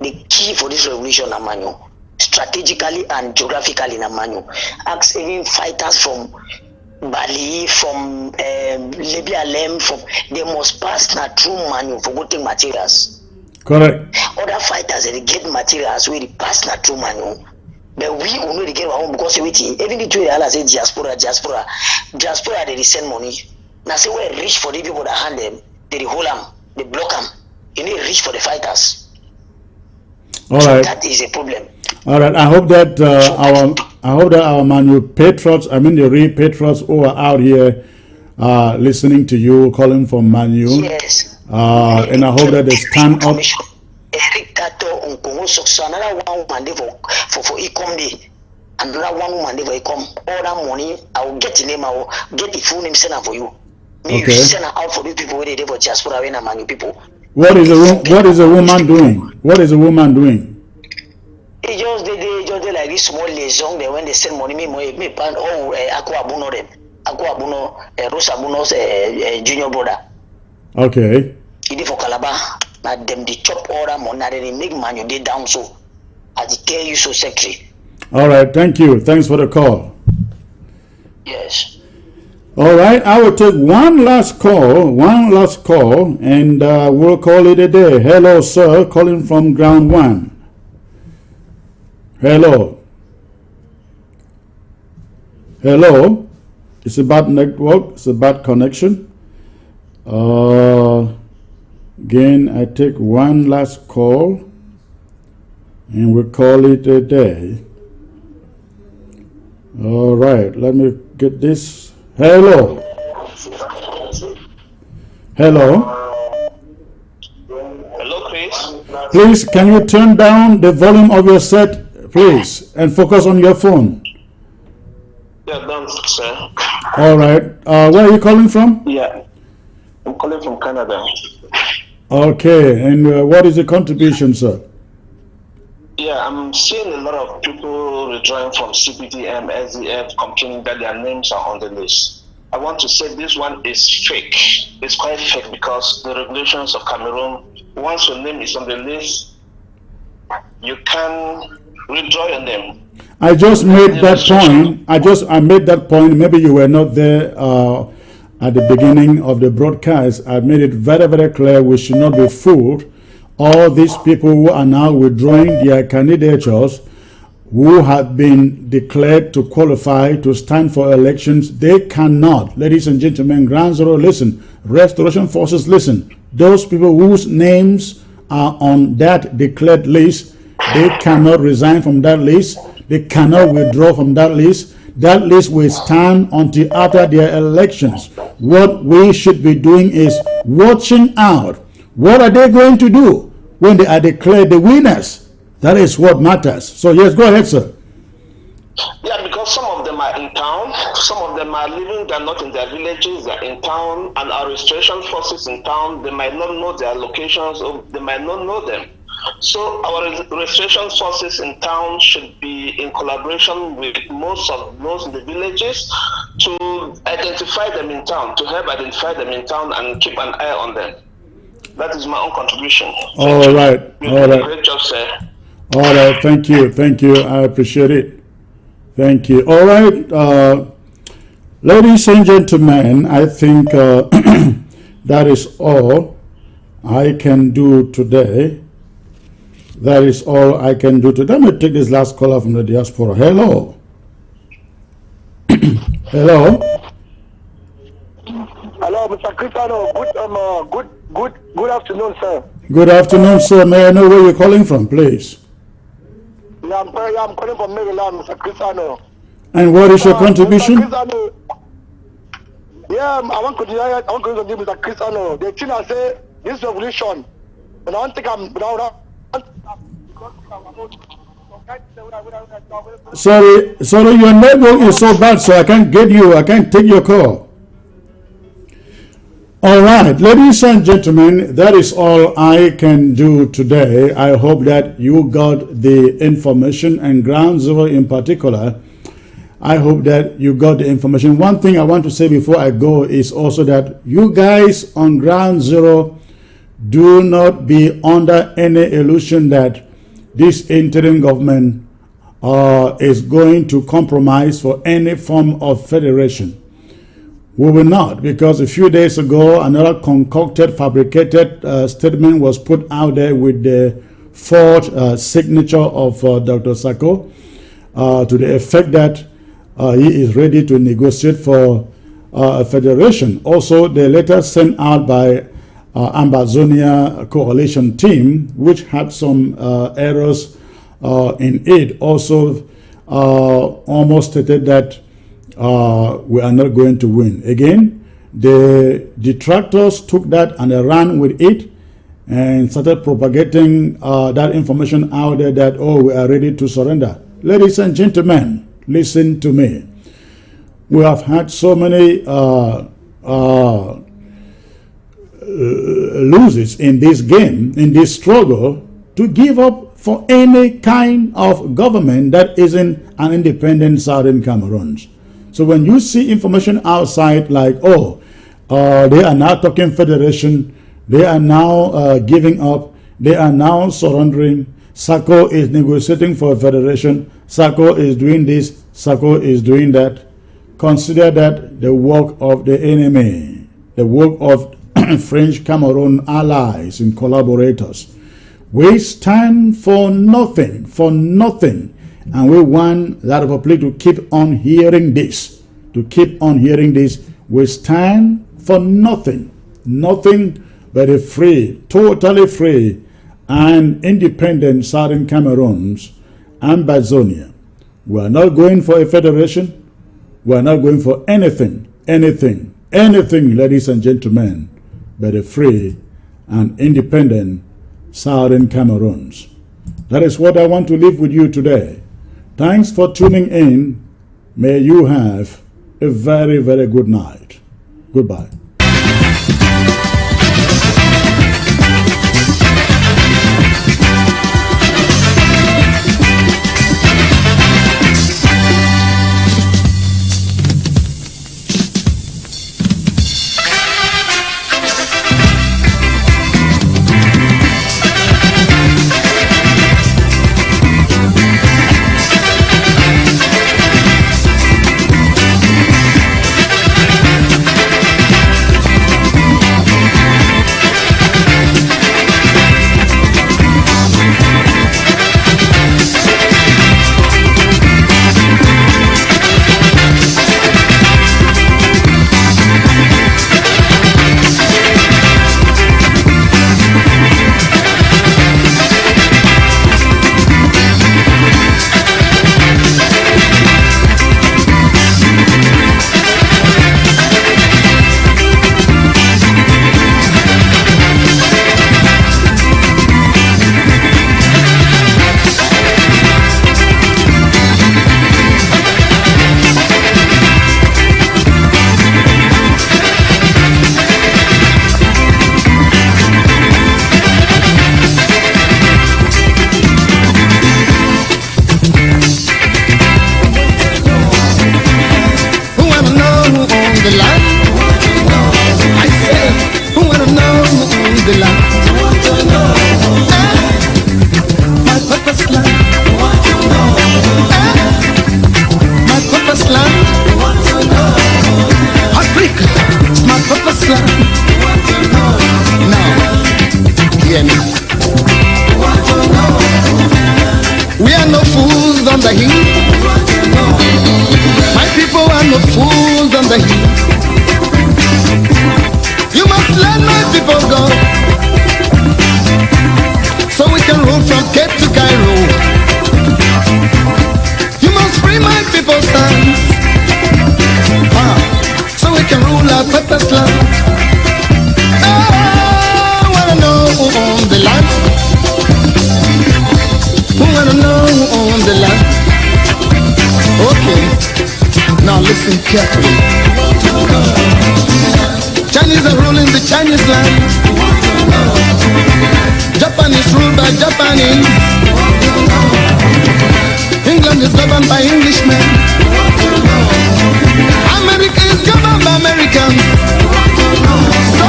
S7: the key for this revolution, Manu, strategically and geographically in Manu, ask even fighters from Bali, from Libya, from they must pass na through Manu for getting materials.
S2: Correct.
S7: Other fighters they get materials we pass na through Manu. But we only get our own because we even the two they say diaspora they send money. Now say we reach for the people that hand them, they hold them, they block them. You need reach for the fighters.
S2: All
S7: so
S2: right.
S7: That is a problem.
S2: All right. I hope that our Manu patriots, I mean the real patriots who are out here listening to you, calling for Manu.
S7: Yes.
S2: And I hope that they stand up.
S7: Eric Tato on Congo Sox, another one woman for Ecom Day. Another one woman for Ecom. All that money, I will get the name, I will get the full name send for you. Maybe
S2: Okay.
S7: you send out for the people where they for diaspora when Manu people.
S2: What is a woman doing? What is a woman doing?
S7: They just like this small liaison. They when they send money, me pan Aqua Abuno them, Aqua Abuno, Rosa Abuno's junior brother.
S2: Okay.
S7: He did for Calabar. Now them they chop all that money. They make money they down so. As they tell you so, Sec.Chris.
S2: All right. Thank you. Thanks for the call.
S7: Yes.
S2: All right. I will take one last call, and we'll call it a day. Hello, sir. Calling from ground one. Hello. It's a bad network. It's a bad connection. Again, I take one last call, and we'll call it a day. All right. Let me get this. Hello.
S5: Hello, Chris.
S2: Please, can you turn down the volume of your set, please, and focus on your phone?
S5: Yeah, done, sir.
S2: All right. Where are you calling from?
S5: Yeah, I'm calling from Canada.
S2: Okay. And what is the contribution, sir?
S5: Yeah, I'm seeing a lot of people withdrawing from CPTM, SDF, complaining that their names are on the list. I want to say this one is fake. It's quite fake because the regulations of Cameroon, once your name is on the list, you can withdraw your name.
S2: I just made that point. I made that point. Maybe you were not there at the beginning of the broadcast. I made it very, very clear we should not be fooled. All these people who are now withdrawing their candidatures, who have been declared to qualify to stand for elections, they cannot. Ladies and gentlemen, Ground Zero, listen. Restoration Forces, listen. Those people whose names are on that declared list, they cannot resign from that list. They cannot withdraw from that list. That list will stand until after their elections. What we should be doing is watching out. What are they going to do when they are declared the winners? That is what matters. So yes, go ahead, sir.
S5: Yeah, because some of them are in town, some of them are living, they're not in their villages, they're in town, and our restoration forces in town, they might not know their locations, or they might not know them. So our restoration forces in town should be in collaboration with most of those in the villages to identify them in town, to help identify them in town and keep an eye on them. That is my own contribution.
S2: All right.
S5: You're doing a great job, sir.
S2: All right. Thank you. I appreciate it. Thank you. All right. Ladies and gentlemen, I think that is all I can do today. That is all I can do today. Let me take this last caller from the diaspora. Hello. Hello.
S8: Hello, Mr. Cristiano. Good afternoon, sir.
S2: Good afternoon, sir. May I know where you're calling from, please?
S8: Yeah, I'm calling from Maryland, Mr. Cristiano.
S2: And what is your contribution?
S8: Yeah, I want to give Mr. Cristiano. The thing I say, this revolution, and I don't think I'm.
S2: Sorry, your network is so bad, so I can't get you. I can't take your call. All right, ladies and gentlemen, that is all I can do today. I hope that you got the information, and Ground Zero in particular. I hope that you got the information. One thing I want to say before I go is also that you guys on Ground Zero, do not be under any illusion that this interim government is going to compromise for any form of federation. We will not, because a few days ago, another concocted, fabricated statement was put out there with the fourth signature of Dr. Sacco to the effect that he is ready to negotiate for a federation. Also, the letter sent out by Ambazonia coalition team, which had some errors in it, also almost stated that we are not going to win. Again, the detractors took that and they ran with it and started propagating that information out there that, oh, we are ready to surrender. Ladies and gentlemen, listen to me. We have had so many loses in this game, in this struggle, to give up for any kind of government that isn't an independent Southern Cameroon. So when you see information outside like, oh, they are now talking federation, they are now giving up, they are now surrendering, Sacco is negotiating for a federation, Sacco is doing this, Sacco is doing that, consider that the work of the enemy, the work of French Cameroon allies and collaborators. We stand for nothing, and we want that public to keep on hearing this, We stand for nothing but a free, totally free and independent Southern Cameroons, Ambazonia. We are not going for a federation. We are not going for anything, ladies and gentlemen, but a free and independent Southern Cameroons. That is what I want to leave with you today. Thanks for tuning in. May you have a very, very good night. Goodbye.
S1: the heat. You must let my people go, so we can rule from Cape to Cairo. You must free my people's hands, so we can rule our purpose land. I wanna know who owns the land. Who wanna know who owns the land? Okay, now listen carefully. Chinese are ruling the Chinese land. Japan is ruled by Japanese. England is governed by Englishmen. America is governed by Americans. So,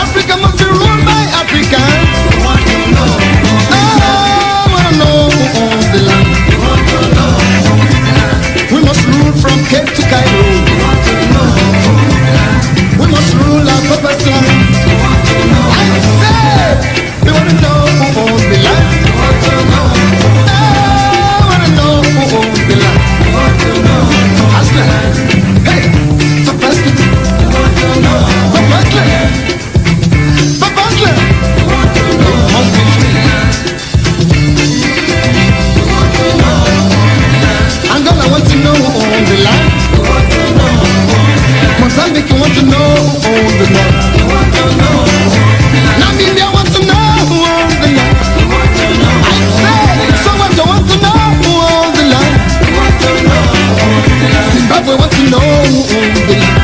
S1: Africa must be ruled by Africans. I wanna know who owns the land. We must rule from Cape to Cairo. We must rule our purpose land. I said, we wanna know who owns the land. I wanna know who owns the land. Hustler, hey, Hustler, Hustler, must be free. Angola want to know who owns the land. Mozambique want to know who owns the land. Namibia want to know who owns the land. I say, Soweto want to know who owns the land. Zimbabwe want to know who owns the land.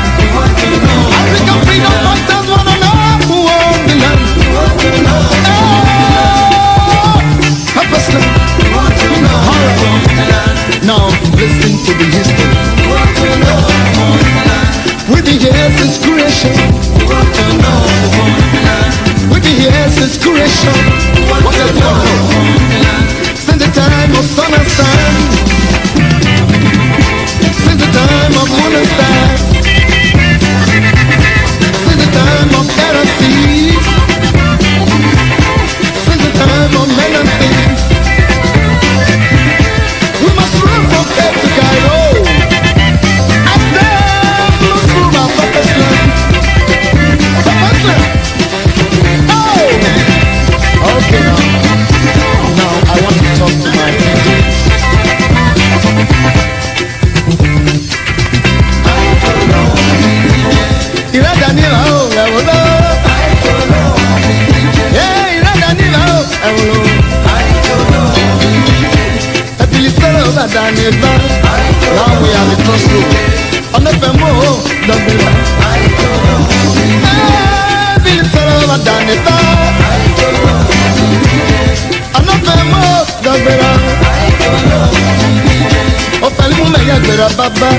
S1: African freedom fighters want to know who owns the land. Purpose land. Now listen to the history. We've been here since creation. We've been here since creation. What else do I know? Since the time of sun and sun. Since the time of moon and stars. Since the time of air and sea. Since the time of men and things. We must run from Cape to Cairo. Okay, now I want to talk to my people. Ira Daniela, oh, I will know. Yeah, Ira Daniela, oh, I will know. Happy little over Daniela. Now we are the crossroad. On the Pemo, the Villa. Happy little over Daniela. Baba